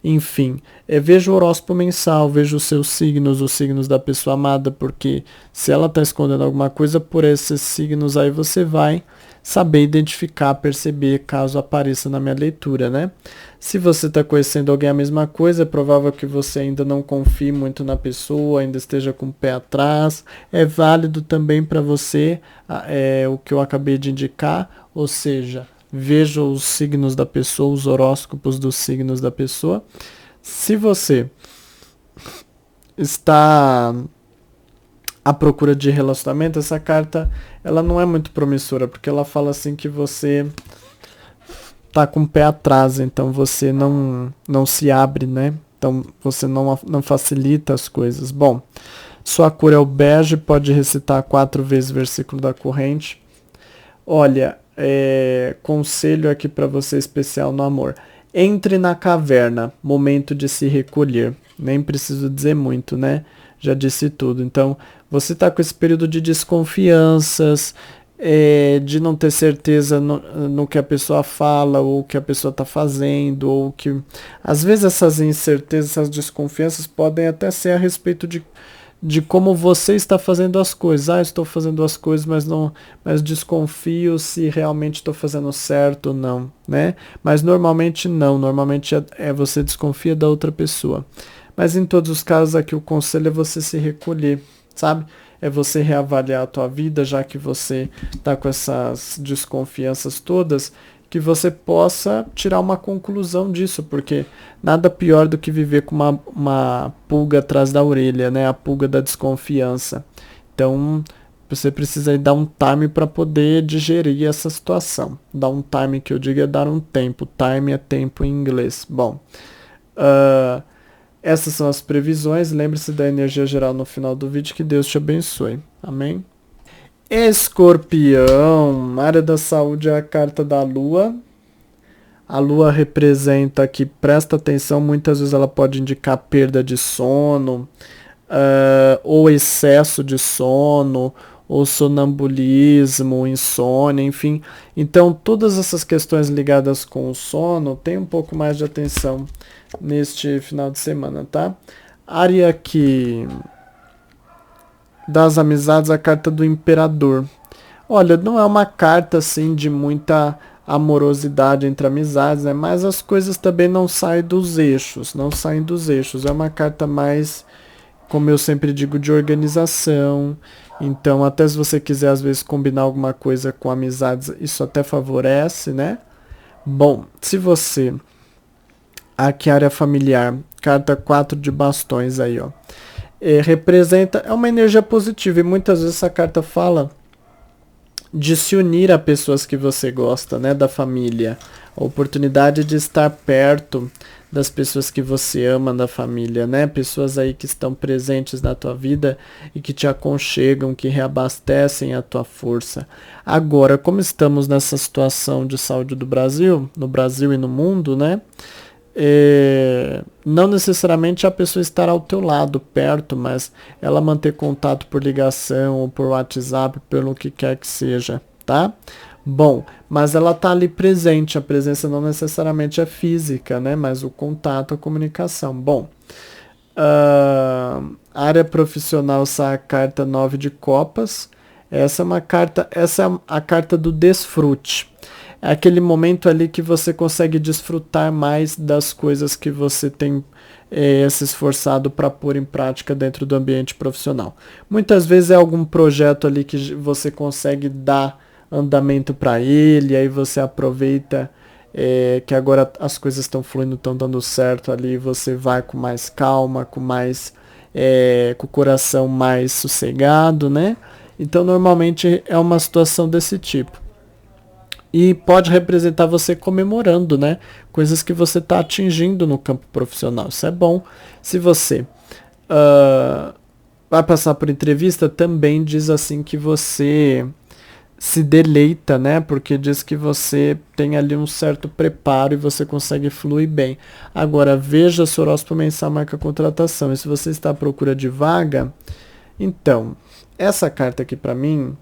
Enfim, veja o horóscopo mensal, veja os seus signos, os signos da pessoa amada, porque se ela está escondendo alguma coisa, por esses signos aí você vai saber identificar, perceber, caso apareça na minha leitura, né? Se você está conhecendo alguém a mesma coisa, é provável que você ainda não confie muito na pessoa, ainda esteja com o pé atrás. É válido também para você o que eu acabei de indicar, ou seja, veja os signos da pessoa, os horóscopos dos signos da pessoa. Se você está à procura de relacionamento, essa carta ela não é muito promissora, porque ela fala assim que você tá com o pé atrás, então você não se abre, né? Então você não facilita as coisas. Bom, sua cor é o bege, pode recitar 4 vezes o versículo da corrente. Olha, conselho aqui para você especial no amor. Entre na caverna, momento de se recolher. Nem preciso dizer muito, né? Já disse tudo. Então, você está com esse período de desconfianças, de não ter certeza no que a pessoa fala, ou o que a pessoa está fazendo, ou que... Às vezes essas incertezas, essas desconfianças podem até ser a respeito de como você está fazendo as coisas. Estou fazendo as coisas, mas desconfio se realmente estou fazendo certo ou não, né? Mas normalmente não, normalmente você desconfia da outra pessoa. Mas em todos os casos aqui o conselho é você se recolher, sabe? É você reavaliar a tua vida, já que você está com essas desconfianças todas, que você possa tirar uma conclusão disso, porque nada pior do que viver com uma pulga atrás da orelha, né? A pulga da desconfiança. Então, você precisa dar um time para poder digerir essa situação. Dar um time, que eu digo, é dar um tempo. Time é tempo em inglês. Bom, essas são as previsões. Lembre-se da energia geral no final do vídeo. Que Deus te abençoe. Amém? Escorpião, área da saúde é a carta da lua. A lua representa aqui, presta atenção, muitas vezes ela pode indicar perda de sono, ou excesso de sono, ou sonambulismo, insônia, enfim. Então, todas essas questões ligadas com o sono, tem um pouco mais de atenção neste final de semana, tá? Área aqui das amizades, a carta do Imperador. Olha, não é uma carta assim de muita amorosidade entre amizades, né? Mas as coisas também não saem dos eixos, não saem dos eixos. É uma carta mais, como eu sempre digo, de organização. Então, até se você quiser às vezes combinar alguma coisa com amizades, isso até favorece, né? Bom, se você aqui área familiar, carta 4 de bastões aí, ó. Representa, é uma energia positiva e muitas vezes essa carta fala de se unir a pessoas que você gosta, né, da família. A oportunidade de estar perto das pessoas que você ama da família, né? Pessoas aí que estão presentes na tua vida e que te aconchegam, que reabastecem a tua força. Agora, como estamos nessa situação de saúde do Brasil, no Brasil e no mundo, né? Não necessariamente a pessoa estar ao teu lado, perto, mas ela manter contato por ligação ou por WhatsApp, pelo que quer que seja, tá? Bom, mas ela tá ali presente, a presença não necessariamente é física, né? Mas o contato, a comunicação. Bom, área profissional, sai a carta 9 de copas. Essa é a carta do desfrute. É aquele momento ali que você consegue desfrutar mais das coisas que você tem se esforçado para pôr em prática dentro do ambiente profissional. Muitas vezes é algum projeto ali que você consegue dar andamento para ele, aí você aproveita que agora as coisas estão fluindo, estão dando certo ali, você vai com mais calma, com o coração mais sossegado, né? Então normalmente é uma situação desse tipo. E pode representar você comemorando, né? Coisas que você está atingindo no campo profissional. Isso é bom. Se você vai passar por entrevista, também diz assim que você se deleita, né? Porque diz que você tem ali um certo preparo e você consegue fluir bem. Agora, veja se o horóscopo mensal marca contratação. E se você está à procura de vaga, então, essa carta aqui para mim,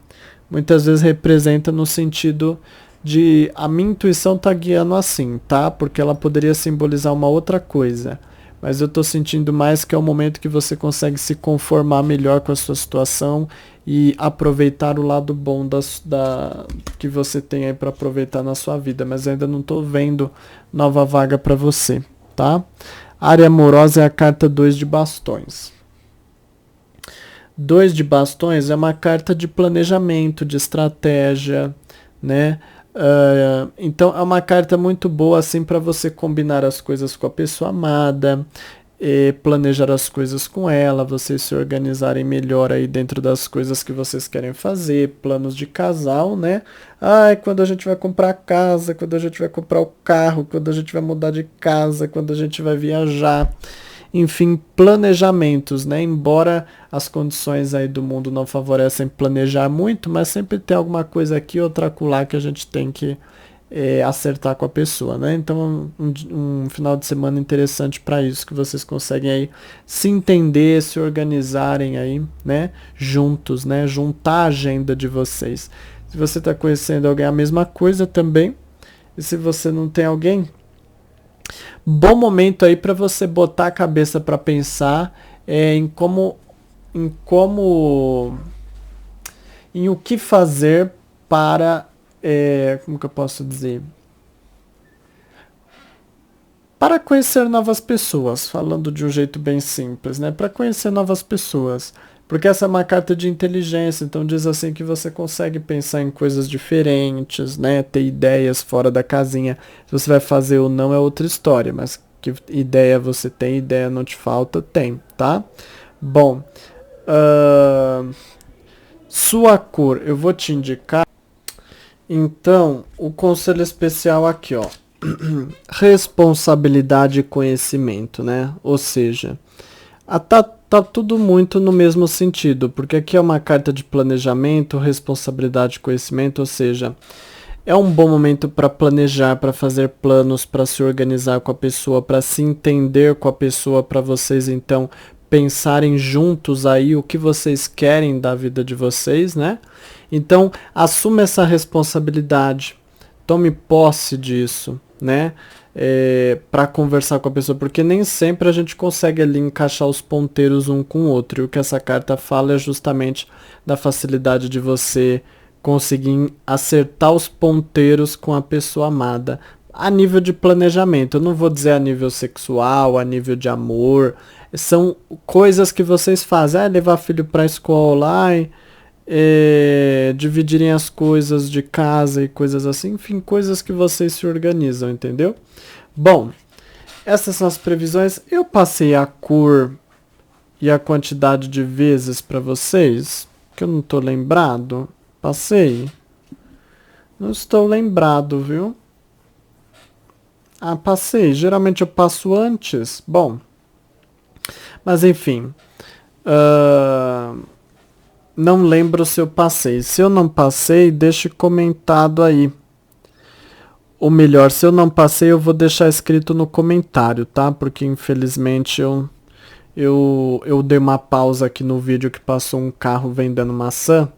muitas vezes representa no sentido de a minha intuição tá guiando assim, tá? Porque ela poderia simbolizar uma outra coisa. Mas eu tô sentindo mais que é o momento que você consegue se conformar melhor com a sua situação e aproveitar o lado bom que você tem aí para aproveitar na sua vida. Mas ainda não tô vendo nova vaga para você, tá? Área amorosa é a carta 2 de bastões. 2 de bastões é uma carta de planejamento, de estratégia, né? Então é uma carta muito boa assim para você combinar as coisas com a pessoa amada, planejar as coisas com ela, vocês se organizarem melhor aí dentro das coisas que vocês querem fazer, planos de casal, né? Quando a gente vai comprar casa, quando a gente vai comprar o carro, quando a gente vai mudar de casa, quando a gente vai viajar. Enfim, planejamentos, né? Embora as condições aí do mundo não favorecem planejar muito, mas sempre tem alguma coisa aqui, outra acolá que a gente tem que acertar com a pessoa, né? Então, um final de semana interessante para isso, que vocês conseguem aí se entender, se organizarem aí, né? Juntos, né? Juntar a agenda de vocês. Se você está conhecendo alguém, a mesma coisa também. E se você não tem alguém, bom momento aí para você botar a cabeça para pensar em o que fazer para, como que eu posso dizer? Para conhecer novas pessoas, falando de um jeito bem simples, né? Para conhecer novas pessoas. Porque essa é uma carta de inteligência, então diz assim que você consegue pensar em coisas diferentes, né? Ter ideias fora da casinha. Se você vai fazer ou não é outra história, mas que ideia você tem, ideia não te falta, tem, tá? Bom, sua cor, eu vou te indicar. Então, o conselho especial aqui, ó. Responsabilidade e conhecimento, né? Ou seja, tá tudo muito no mesmo sentido, porque aqui é uma carta de planejamento, responsabilidade e conhecimento, ou seja, é um bom momento para planejar, para fazer planos, para se organizar com a pessoa, para se entender com a pessoa, para vocês então pensarem juntos aí o que vocês querem da vida de vocês, né? Então, assuma essa responsabilidade, tome posse disso, né? Para conversar com a pessoa, porque nem sempre a gente consegue ali encaixar os ponteiros um com o outro. E o que essa carta fala é justamente da facilidade de você conseguir acertar os ponteiros com a pessoa amada a nível de planejamento. Eu não vou dizer a nível sexual, a nível de amor. São coisas que vocês fazem. Levar filho para a escola, dividirem as coisas de casa e coisas assim. Enfim, coisas que vocês se organizam, entendeu? Bom, essas são as previsões. Eu passei a cor e a quantidade de vezes para vocês, que eu não tô lembrado. Passei? Não estou lembrado, viu? Passei. Geralmente eu passo antes. Bom, mas enfim. Não lembro se eu passei. Se eu não passei, deixe comentado aí. Ou melhor, se eu não passei, eu vou deixar escrito no comentário, tá? Porque infelizmente eu dei uma pausa aqui no vídeo que passou um carro vendendo maçã.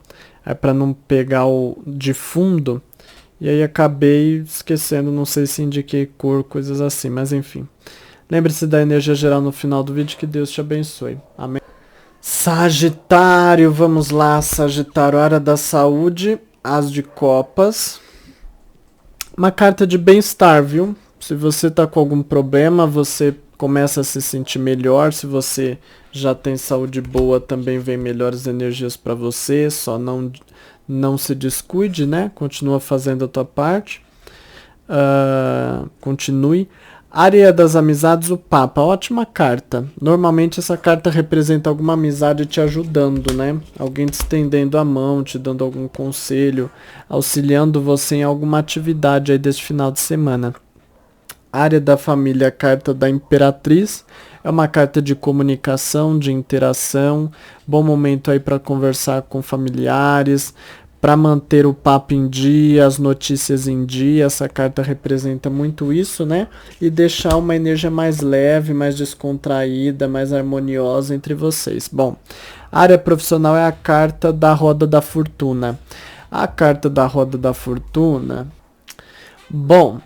É para não pegar o de fundo. E aí acabei esquecendo, não sei se indiquei cor, coisas assim, mas enfim. Lembre-se da energia geral no final do vídeo, que Deus te abençoe. Amém. Sagitário, vamos lá, Sagitário, área da saúde, As de Copas. Uma carta de bem-estar, viu? Se você tá com algum problema, você começa a se sentir melhor. Se você já tem saúde boa, também vem melhores energias para você. Só não se descuide, né? Continua fazendo a tua parte. Continue. Área das amizades, o Papa. Ótima carta. Normalmente essa carta representa alguma amizade te ajudando, né? Alguém te estendendo a mão, te dando algum conselho, auxiliando você em alguma atividade aí deste final de semana. Área da família, a carta da Imperatriz. É uma carta de comunicação, de interação. Bom momento aí para conversar com familiares, para manter o papo em dia, as notícias em dia. Essa carta representa muito isso, né? E deixar uma energia mais leve, mais descontraída, mais harmoniosa entre vocês. Bom, a área profissional é a carta da Roda da Fortuna. A carta da Roda da Fortuna, bom,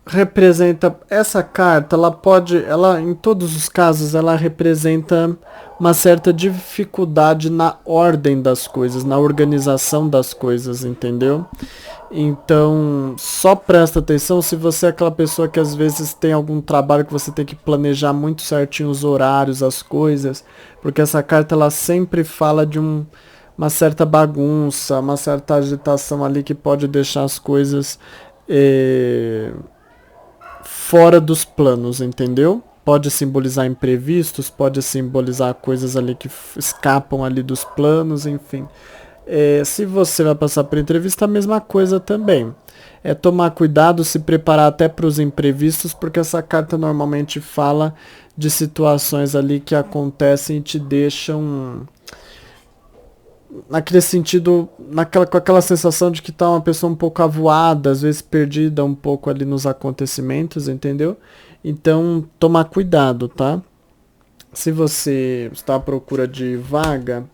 representa essa carta, ela em todos os casos ela representa uma certa dificuldade na ordem das coisas, na organização das coisas, entendeu? Então, só presta atenção se você é aquela pessoa que às vezes tem algum trabalho que você tem que planejar muito certinho os horários, as coisas, porque essa carta ela sempre fala de uma certa bagunça, uma certa agitação ali que pode deixar as coisas fora dos planos, entendeu? Pode simbolizar imprevistos, pode simbolizar coisas ali que escapam ali dos planos, enfim. Se você vai passar por entrevista, a mesma coisa também. É tomar cuidado, se preparar até para os imprevistos, porque essa carta normalmente fala de situações ali que acontecem e te deixam naquele sentido, com aquela sensação de que tá uma pessoa um pouco avoada, às vezes perdida um pouco ali nos acontecimentos, entendeu? Então, tomar cuidado, tá? Se você está à procura de vaga,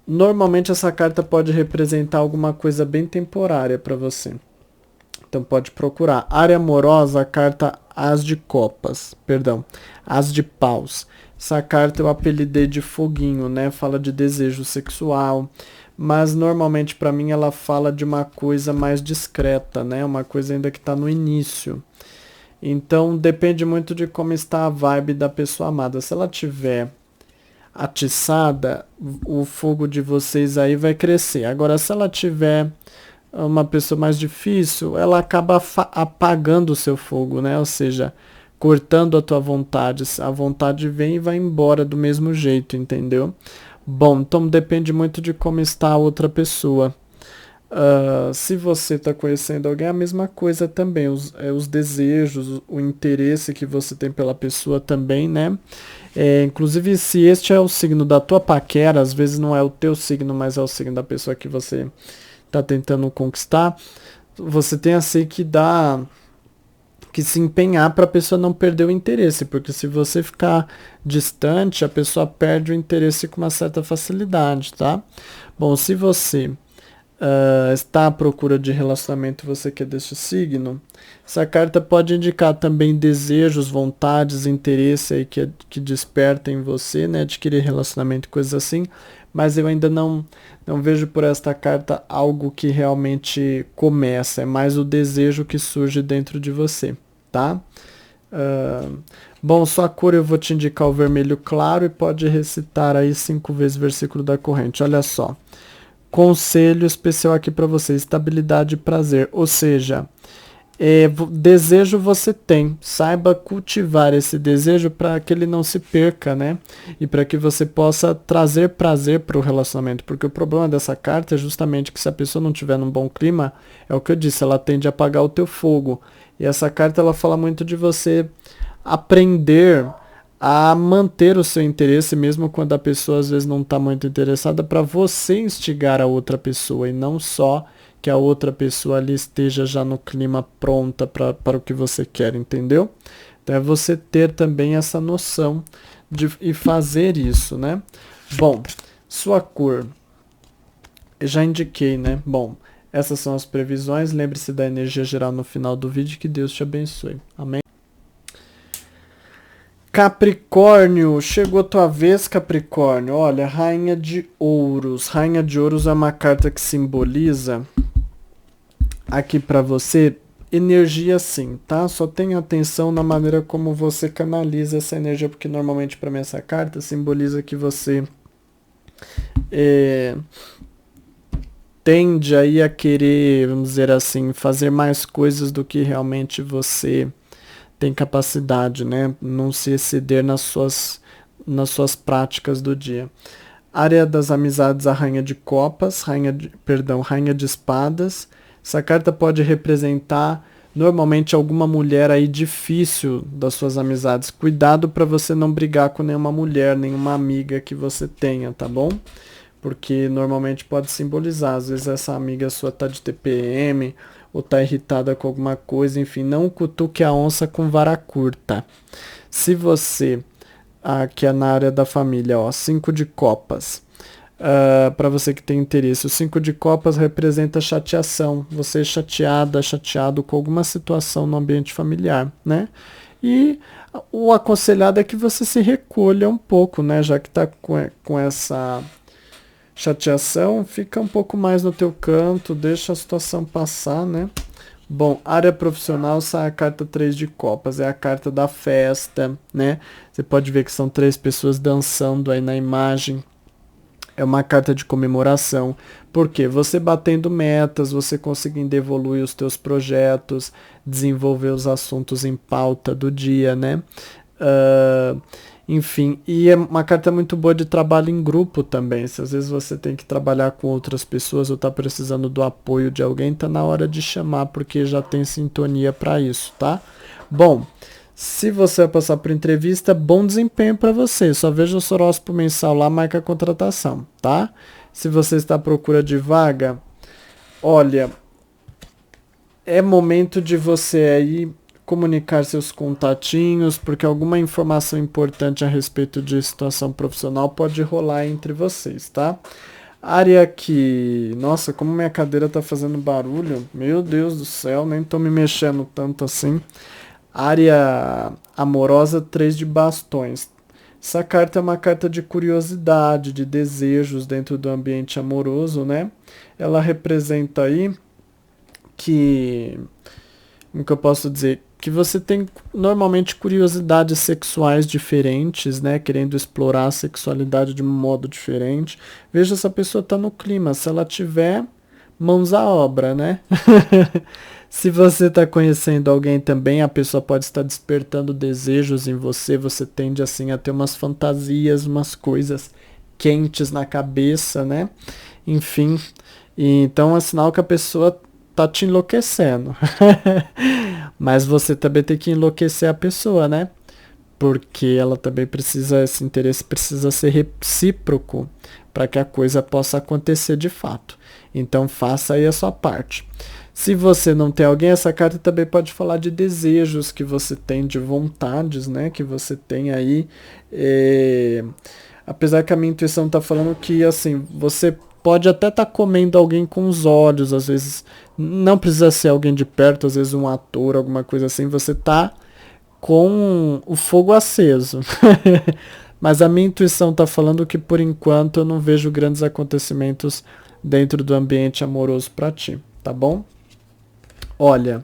normalmente essa carta pode representar alguma coisa bem temporária para você. Então pode procurar. Área amorosa, a carta As de Copas, perdão, As de Paus. Essa carta eu apelidei de foguinho, né? Fala de desejo sexual, mas normalmente para mim ela fala de uma coisa mais discreta, né? Uma coisa ainda que está no início. Então depende muito de como está a vibe da pessoa amada. Se ela tiver atiçada, o fogo de vocês aí vai crescer. Agora, se ela tiver uma pessoa mais difícil, ela acaba apagando o seu fogo, né? Ou seja, cortando a tua vontade. A vontade vem e vai embora do mesmo jeito, entendeu? Bom, então depende muito de como está a outra pessoa. Se você está conhecendo alguém, é a mesma coisa também. Os desejos, o interesse que você tem pela pessoa também, né? Inclusive, se este é o signo da tua paquera, às vezes não é o teu signo, mas é o signo da pessoa que você está tentando conquistar, você tem assim que se empenhar para a pessoa não perder o interesse, porque se você ficar distante, a pessoa perde o interesse com uma certa facilidade, tá? Bom, se você está à procura de relacionamento, você que é deste signo, essa carta pode indicar também desejos, vontades, interesse aí que desperta em você, né? Adquirir relacionamento, coisas assim. Mas eu ainda não vejo por esta carta algo que realmente começa. É mais o desejo que surge dentro de você, tá? Bom, sua cor eu vou te indicar o vermelho claro e pode recitar aí 5 vezes o versículo da corrente. Olha só. Conselho especial aqui para você, estabilidade e prazer. Ou seja, desejo você tem. Saiba cultivar esse desejo para que ele não se perca, né? E para que você possa trazer prazer para o relacionamento. Porque o problema dessa carta é justamente que se a pessoa não tiver num bom clima, é o que eu disse, ela tende a apagar o teu fogo. E essa carta ela fala muito de você aprender a manter o seu interesse, mesmo quando a pessoa às vezes não está muito interessada, para você instigar a outra pessoa e não só que a outra pessoa ali esteja já no clima pronta para o que você quer, entendeu? Então é você ter também essa noção e fazer isso, né? Bom, sua cor, eu já indiquei, né? Bom, essas são as previsões, lembre-se da energia geral no final do vídeo, que Deus te abençoe. Amém? Capricórnio, chegou a tua vez, Capricórnio. Olha, Rainha de Ouros. Rainha de Ouros é uma carta que simboliza aqui para você energia sim, tá? Só tenha atenção na maneira como você canaliza essa energia, porque normalmente para mim essa carta simboliza que você tende aí a querer, vamos dizer assim, fazer mais coisas do que realmente você tem capacidade, né? Não se exceder nas suas práticas do dia. Área das amizades, a Rainha de Copas, Rainha de Espadas. Essa carta pode representar normalmente alguma mulher aí difícil das suas amizades. Cuidado para você não brigar com nenhuma mulher, nenhuma amiga que você tenha, tá bom? Porque normalmente pode simbolizar, às vezes essa amiga sua tá de TPM, ou tá irritada com alguma coisa, enfim, não cutuque a onça com vara curta. Se você, que é na área da família, ó, 5 de copas, para você que tem interesse, o 5 de copas representa chateação, você é chateado com alguma situação no ambiente familiar, né? E o aconselhado é que você se recolha um pouco, né, já que tá com essa chateação, fica um pouco mais no teu canto, deixa a situação passar, né? Bom, área profissional, sai a carta 3 de copas, é a carta da festa, né? Você pode ver que são 3 pessoas dançando aí na imagem. É uma carta de comemoração, porque você batendo metas, você conseguindo evoluir os teus projetos, desenvolver os assuntos em pauta do dia, né? Enfim, e é uma carta muito boa de trabalho em grupo também. Se às vezes você tem que trabalhar com outras pessoas ou tá precisando do apoio de alguém, tá na hora de chamar, porque já tem sintonia para isso, tá? Bom, se você vai passar por entrevista, bom desempenho para você. Só veja o horóscopo mensal lá, marca a contratação, tá? Se você está à procura de vaga, olha, é momento de você aí comunicar seus contatinhos, porque alguma informação importante a respeito de situação profissional pode rolar entre vocês, tá? Área que... Nossa, como minha cadeira tá fazendo barulho. Meu Deus do céu, nem tô me mexendo tanto assim. Área amorosa, 3 de bastões. Essa carta é uma carta de curiosidade, de desejos dentro do ambiente amoroso, né? Ela representa aí que... Como que eu posso dizer? Que você tem normalmente curiosidades sexuais diferentes, né? Querendo explorar a sexualidade de um modo diferente. Veja se a pessoa tá no clima. Se ela tiver, mãos à obra, né? Se você tá conhecendo alguém também, a pessoa pode estar despertando desejos em você. Você tende assim a ter umas fantasias, umas coisas quentes na cabeça, né? Enfim, então é sinal que a pessoa tá te enlouquecendo. Mas você também tem que enlouquecer a pessoa, né? Porque ela também precisa, esse interesse precisa ser recíproco para que a coisa possa acontecer de fato. Então faça aí a sua parte. Se você não tem alguém, essa carta também pode falar de desejos que você tem, de vontades, né? Que você tem aí. Apesar que a minha intuição tá falando que, assim, você pode até estar comendo alguém com os olhos, às vezes não precisa ser alguém de perto, às vezes um ator, alguma coisa assim, você tá com o fogo aceso. Mas a minha intuição tá falando que por enquanto eu não vejo grandes acontecimentos dentro do ambiente amoroso para ti, tá bom? Olha,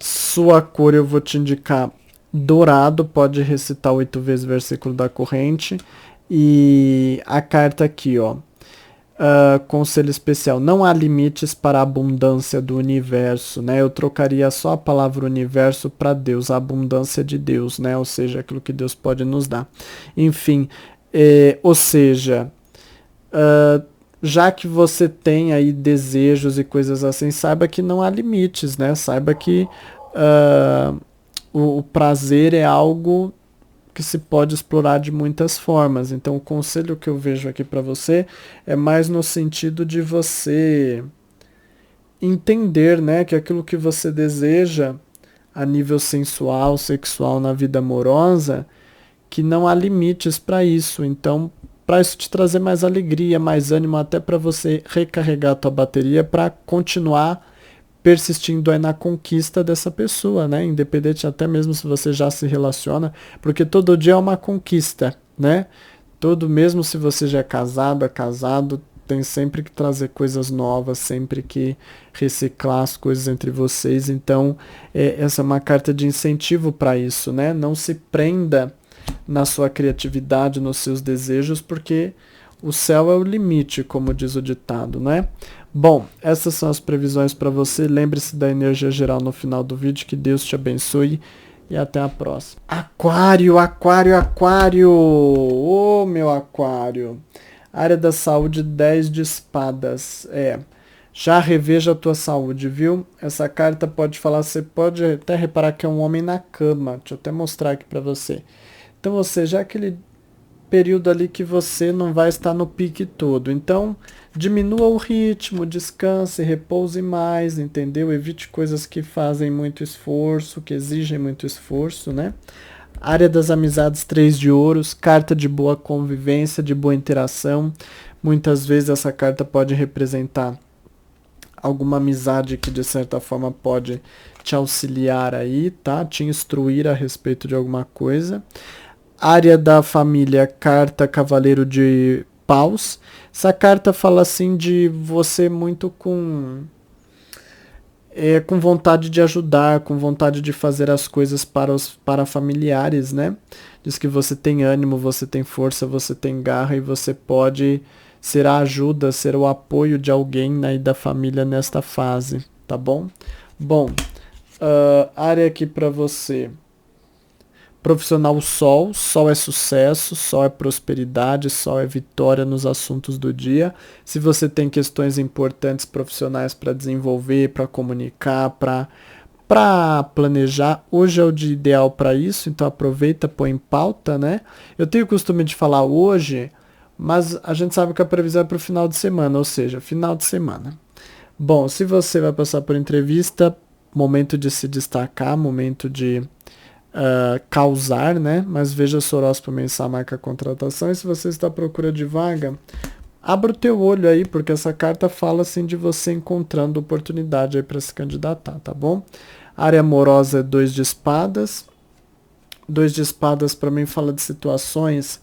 sua cor eu vou te indicar dourado, pode recitar 8 vezes o versículo da corrente. E a carta aqui, ó. Conselho especial, não há limites para a abundância do universo, né? Eu trocaria só a palavra universo para Deus, a abundância de Deus, né? Ou seja, aquilo que Deus pode nos dar. Enfim, ou seja, já que você tem aí desejos e coisas assim, saiba que não há limites, né? Saiba que o prazer é algo que se pode explorar de muitas formas. Então, o conselho que eu vejo aqui para você é mais no sentido de você entender, né, que aquilo que você deseja a nível sensual, sexual, na vida amorosa, que não há limites para isso. Então, para isso te trazer mais alegria, mais ânimo, até para você recarregar a tua bateria para continuar persistindo aí na conquista dessa pessoa, né? Independente até mesmo se você já se relaciona, porque todo dia é uma conquista, né? Mesmo se você já é casado, tem sempre que trazer coisas novas, sempre que reciclar as coisas entre vocês. Então, essa é uma carta de incentivo para isso, né? Não se prenda na sua criatividade, nos seus desejos, porque o céu é o limite, como diz o ditado, né? Bom, essas são as previsões para você. Lembre-se da energia geral no final do vídeo. Que Deus te abençoe e até a próxima. Aquário, aquário, aquário! Ô, meu aquário! Área da saúde, 10 de espadas. Já reveja a tua saúde, viu? Essa carta pode falar, você pode até reparar que é um homem na cama. Deixa eu até mostrar aqui para você. Então, ou seja, aquele período ali que você não vai estar no pique todo. Então, diminua o ritmo, descanse, repouse mais, entendeu? Evite coisas que fazem muito esforço, que exigem muito esforço, né? Área das amizades, 3 de ouros, carta de boa convivência, de boa interação. Muitas vezes essa carta pode representar alguma amizade que de certa forma pode te auxiliar aí, tá? Te instruir a respeito de alguma coisa. Área da família, carta Cavaleiro de Paus. Essa carta fala assim de você muito com vontade de ajudar, com vontade de fazer as coisas para familiares, né? Diz que você tem ânimo, você tem força, você tem garra e você pode ser a ajuda, ser o apoio de alguém aí da família nesta fase, tá bom? Bom, área aqui para você. Profissional Sol, Sol é sucesso, Sol é prosperidade, Sol é vitória nos assuntos do dia. Se você tem questões importantes profissionais para desenvolver, para comunicar, para planejar, hoje é o dia ideal para isso, então aproveita, põe em pauta, né? Eu tenho o costume de falar hoje, mas a gente sabe que a previsão é para o final de semana, ou seja, final de semana. Bom, se você vai passar por entrevista, momento de se destacar, momento de causar, né? Mas veja seu horóscopo mensal, marca contratação. E se você está à procura de vaga, abra o teu olho aí, porque essa carta fala assim de você encontrando oportunidade aí para se candidatar, tá bom? Área amorosa é 2 de espadas. 2 de espadas para mim fala de situações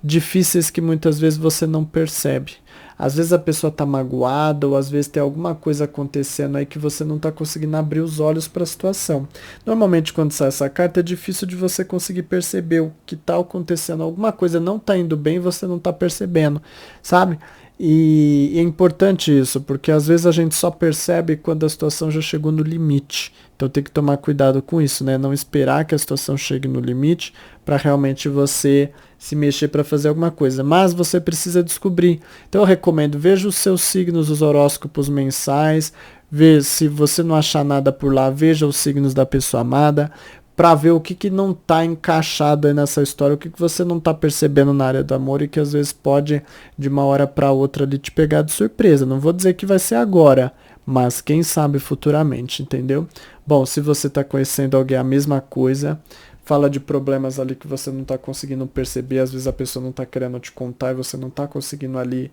difíceis que muitas vezes você não percebe. Às vezes a pessoa está magoada ou às vezes tem alguma coisa acontecendo aí que você não está conseguindo abrir os olhos para a situação. Normalmente quando sai essa carta é difícil de você conseguir perceber o que está acontecendo. Alguma coisa não está indo bem e você não está percebendo, sabe? E é importante isso, porque às vezes a gente só percebe quando a situação já chegou no limite. Então tem que tomar cuidado com isso, né? Não esperar que a situação chegue no limite para realmente você se mexer para fazer alguma coisa. Mas você precisa descobrir. Então eu recomendo, veja os seus signos, os horóscopos mensais, veja, se você não achar nada por lá, veja os signos da pessoa amada, para ver o que não está encaixado aí nessa história, o que você não está percebendo na área do amor e que às vezes pode, de uma hora para outra, ali, te pegar de surpresa. Não vou dizer que vai ser agora, mas quem sabe futuramente, entendeu? Bom, se você está conhecendo alguém a mesma coisa, fala de problemas ali que você não está conseguindo perceber, às vezes a pessoa não está querendo te contar e você não está conseguindo ali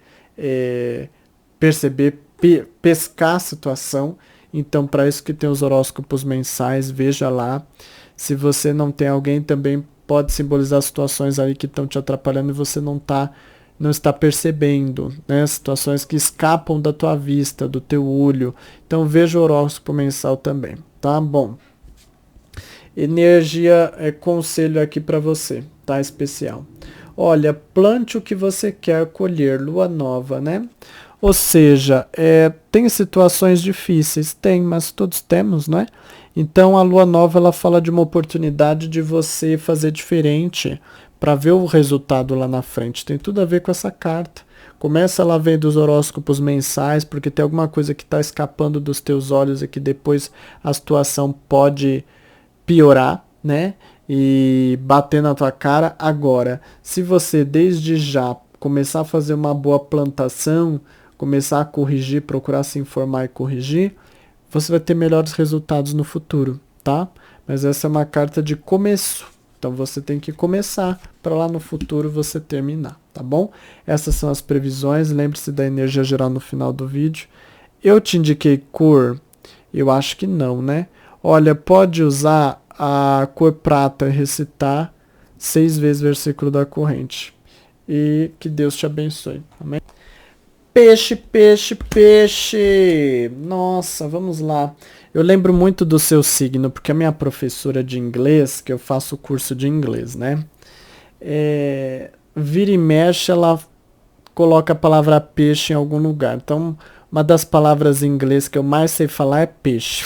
perceber, pescar a situação. Então, para isso que tem os horóscopos mensais, veja lá. Se você não tem alguém, também pode simbolizar situações aí que estão te atrapalhando e você não está percebendo, né? Situações que escapam da tua vista, do teu olho. Então, veja o horóscopo mensal também, tá? Bom, energia, conselho aqui para você, tá? Especial. Olha, plante o que você quer colher, lua nova, né? Ou seja, tem situações difíceis, tem, mas todos temos, não é? Então a lua nova ela fala de uma oportunidade de você fazer diferente para ver o resultado lá na frente. Tem tudo a ver com essa carta. Começa lá vendo os horóscopos mensais, porque tem alguma coisa que está escapando dos teus olhos e que depois a situação pode piorar, né? E bater na tua cara. Agora, se você desde já começar a fazer uma boa plantação, começar a corrigir, procurar se informar e corrigir, você vai ter melhores resultados no futuro, tá? Mas essa é uma carta de começo. Então você tem que começar para lá no futuro você terminar, tá bom? Essas são as previsões. Lembre-se da energia geral no final do vídeo. Eu te indiquei cor? Eu acho que não, né? Olha, pode usar a cor prata e recitar 6 vezes o versículo da corrente. E que Deus te abençoe. Amém? Peixe, peixe, peixe. Nossa, vamos lá. Eu lembro muito do seu signo, porque a minha professora de inglês, que eu faço o curso de inglês, né? Vira e mexe, ela coloca a palavra peixe em algum lugar. Então, uma das palavras em inglês que eu mais sei falar é peixe.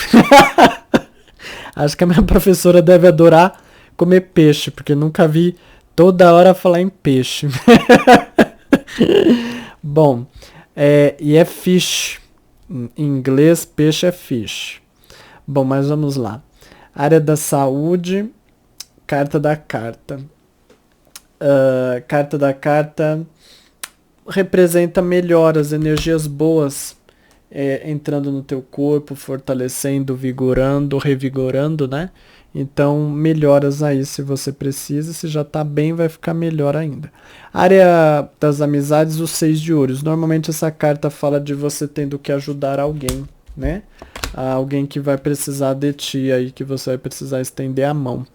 Acho que a minha professora deve adorar comer peixe, porque nunca vi toda hora falar em peixe. Bom, e é fish. Em inglês, peixe é fish. Bom, mas vamos lá. Área da saúde, carta da carta. Carta da carta representa melhoras, energias boas entrando no teu corpo, fortalecendo, vigorando, revigorando, né? Então, melhoras aí se você precisa. Se já tá bem, vai ficar melhor ainda. Área das amizades, os 6 de ouros. Normalmente essa carta fala de você tendo que ajudar alguém, né? Alguém que vai precisar de ti aí, que você vai precisar estender a mão.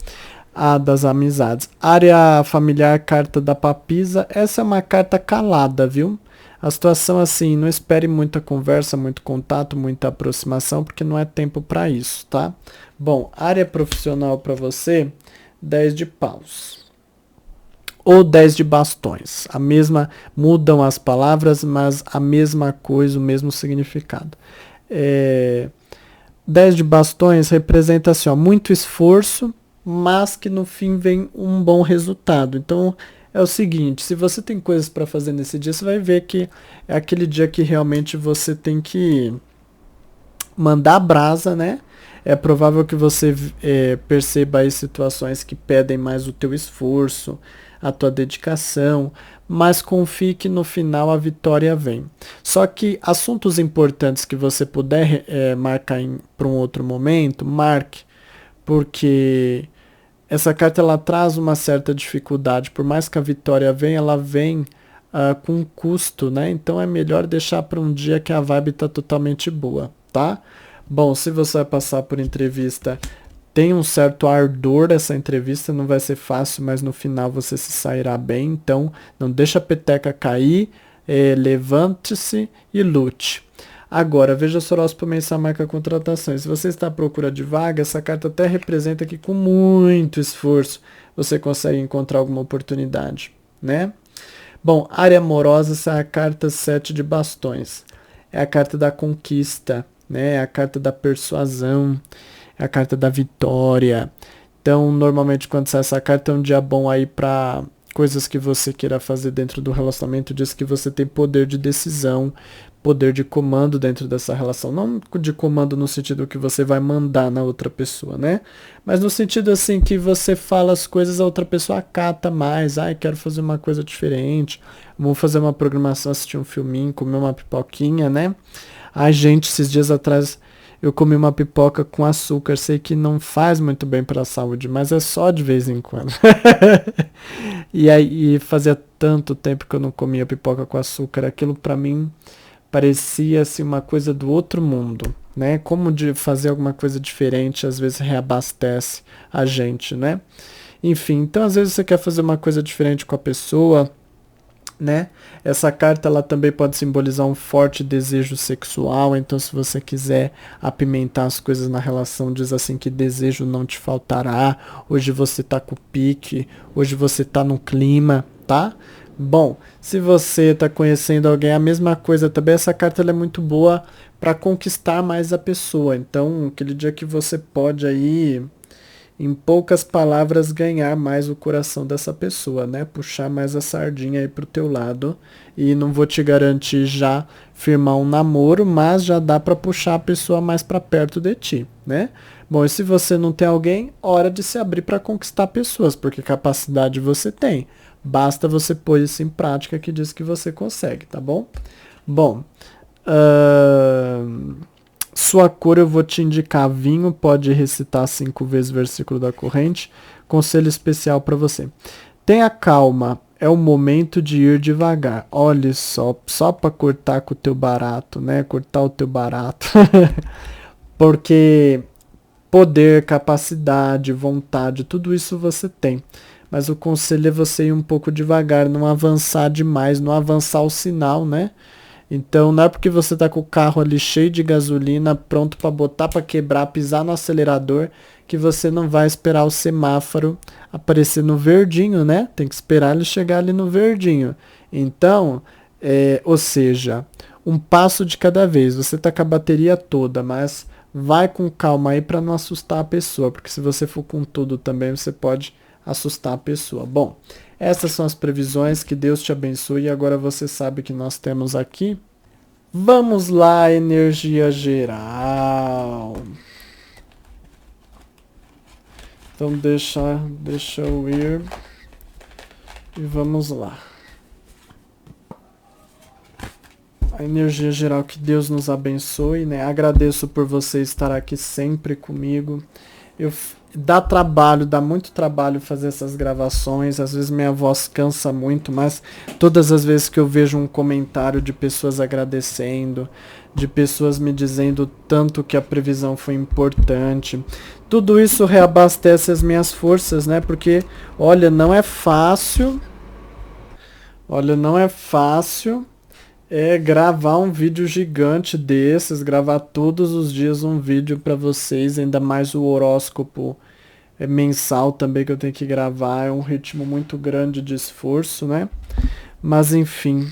A das amizades. Área familiar, carta da papisa. Essa é uma carta calada, viu? A situação assim, não espere muita conversa, muito contato, muita aproximação, porque não é tempo para isso, tá? Bom, área profissional para você, 10 de paus. Ou 10 de bastões. A mesma, mudam as palavras, mas a mesma coisa, o mesmo significado. 10 de bastões representa assim, ó, muito esforço, mas que no fim vem um bom resultado. Então, é o seguinte, se você tem coisas para fazer nesse dia, você vai ver que é aquele dia que realmente você tem que mandar brasa, né? É provável que você perceba aí situações que pedem mais o teu esforço, a tua dedicação, mas confie que no final a vitória vem. Só que assuntos importantes que você puder marcar para um outro momento, marque, porque essa carta ela traz uma certa dificuldade. Por mais que a vitória venha, ela vem com custo, né? Então é melhor deixar para um dia que a vibe está totalmente boa, tá? Bom, se você vai passar por entrevista, tem um certo ardor essa entrevista, não vai ser fácil, mas no final você se sairá bem. Então não deixa a peteca cair, levante-se e lute. Agora, veja o horóscopo mensal marca contratações. Se você está à procura de vaga, essa carta até representa que com muito esforço você consegue encontrar alguma oportunidade, né? Bom, área amorosa, essa é a carta 7 de bastões. É a carta da conquista, né? É a carta da persuasão, é a carta da vitória. Então, normalmente quando sai essa carta é um dia bom aí para coisas que você queira fazer dentro do relacionamento. Diz que você tem poder de decisão, poder de comando dentro dessa relação. Não de comando no sentido que você vai mandar na outra pessoa, né? Mas no sentido assim que você fala as coisas, a outra pessoa acata mais. Ai, quero fazer uma coisa diferente. Vamos fazer uma programação, assistir um filminho, comer uma pipoquinha, né? Ai, gente, esses dias atrás eu comi uma pipoca com açúcar. Sei que não faz muito bem para a saúde, mas é só de vez em quando. E aí fazia tanto tempo que eu não comia pipoca com açúcar. Aquilo pra mim parecia assim uma coisa do outro mundo, né? Como de fazer alguma coisa diferente, às vezes reabastece a gente, né? Enfim, então às vezes você quer fazer uma coisa diferente com a pessoa, né? Essa carta ela também pode simbolizar um forte desejo sexual, então se você quiser apimentar as coisas na relação, diz assim que desejo não te faltará, hoje você tá com pique, hoje você tá no clima, tá? Bom, se você tá conhecendo alguém, a mesma coisa também, essa carta ela é muito boa para conquistar mais a pessoa, então aquele dia que você pode aí em poucas palavras, ganhar mais o coração dessa pessoa, né? Puxar mais a sardinha aí pro teu lado. E não vou te garantir já firmar um namoro, mas já dá para puxar a pessoa mais para perto de ti, né? Bom, e se você não tem alguém, hora de se abrir para conquistar pessoas, porque capacidade você tem. Basta você pôr isso em prática que diz que você consegue, tá bom? Bom, sua cor eu vou te indicar vinho, pode recitar 5 vezes o versículo da corrente. Conselho especial para você. Tenha calma, é o momento de ir devagar. Olha só para cortar com o teu barato, né? Cortar o teu barato. Porque poder, capacidade, vontade, tudo isso você tem. Mas o conselho é você ir um pouco devagar, não avançar demais, não avançar o sinal, né? Então não é porque você tá com o carro ali cheio de gasolina, pronto para botar para quebrar, pisar no acelerador, que você não vai esperar o semáforo aparecer no verdinho, né? Tem que esperar ele chegar ali no verdinho. Então, ou seja, um passo de cada vez. Você tá com a bateria toda, mas vai com calma aí para não assustar a pessoa, porque se você for com tudo também, você pode assustar a pessoa. Bom, essas são as previsões, que Deus te abençoe. E agora você sabe que nós temos aqui. Vamos lá, energia geral. Então deixa eu ir. E vamos lá. A energia geral, que Deus nos abençoe, né? Agradeço por você estar aqui sempre comigo. Dá muito trabalho fazer essas gravações, às vezes minha voz cansa muito, mas todas as vezes que eu vejo um comentário de pessoas agradecendo, de pessoas me dizendo tanto que a previsão foi importante, tudo isso reabastece as minhas forças, né? Porque, olha, não é fácil gravar um vídeo gigante desses, gravar todos os dias um vídeo para vocês, ainda mais o horóscopo mensal também que eu tenho que gravar, é um ritmo muito grande de esforço, né? Mas enfim,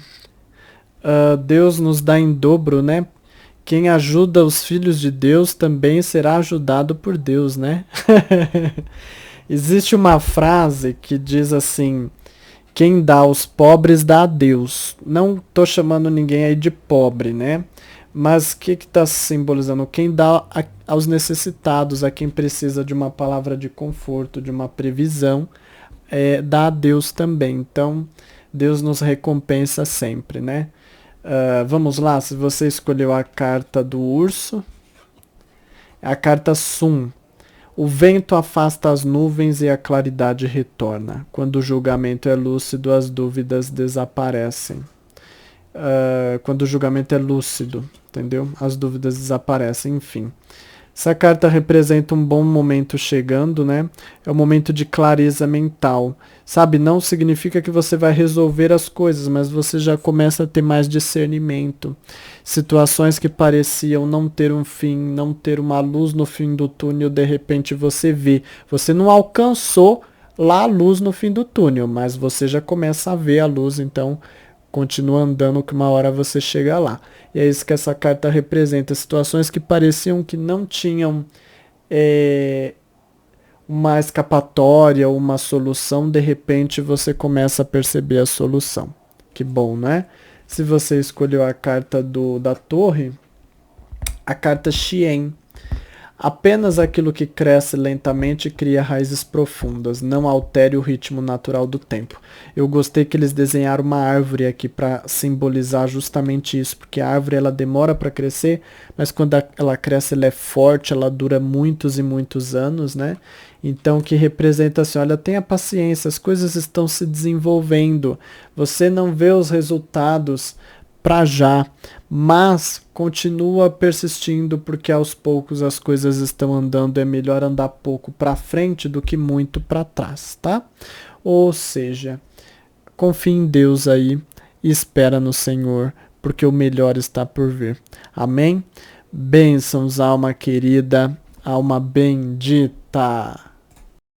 Deus nos dá em dobro, né? Quem ajuda os filhos de Deus também será ajudado por Deus, né? Existe uma frase que diz assim: quem dá aos pobres dá a Deus. Não tô chamando ninguém aí de pobre, né? Mas o que está simbolizando? Quem dá aos necessitados, a quem precisa de uma palavra de conforto, de uma previsão, dá a Deus também. Então, Deus nos recompensa sempre, né? Vamos lá, se você escolheu a carta do urso, a carta Sum. O vento afasta as nuvens e a claridade retorna. Quando o julgamento é lúcido, as dúvidas desaparecem. Quando o julgamento é lúcido, entendeu? As dúvidas desaparecem, enfim. Essa carta representa um bom momento chegando, né? É um momento de clareza mental. Sabe, não significa que você vai resolver as coisas, mas você já começa a ter mais discernimento. Situações que pareciam não ter um fim, não ter uma luz no fim do túnel, de repente você vê. Você não alcançou lá a luz no fim do túnel, mas você já começa a ver a luz, então continua andando que uma hora você chega lá. E é isso que essa carta representa. Situações que pareciam que não tinham uma escapatória, uma solução, de repente você começa a perceber a solução. Que bom, né? Se você escolheu a carta da torre, a carta Xien. Apenas aquilo que cresce lentamente cria raízes profundas, não altere o ritmo natural do tempo. Eu gostei que eles desenharam uma árvore aqui para simbolizar justamente isso, porque a árvore ela demora para crescer, mas quando ela cresce ela é forte, ela dura muitos e muitos anos, né? Então que representa assim, olha, tenha paciência, as coisas estão se desenvolvendo. Você não vê os resultados para já, mas continua persistindo porque aos poucos as coisas estão andando, é melhor andar pouco para frente do que muito para trás, tá? Ou seja, confie em Deus aí e espera no Senhor, porque o melhor está por vir. Amém? Bênçãos, alma querida, alma bendita.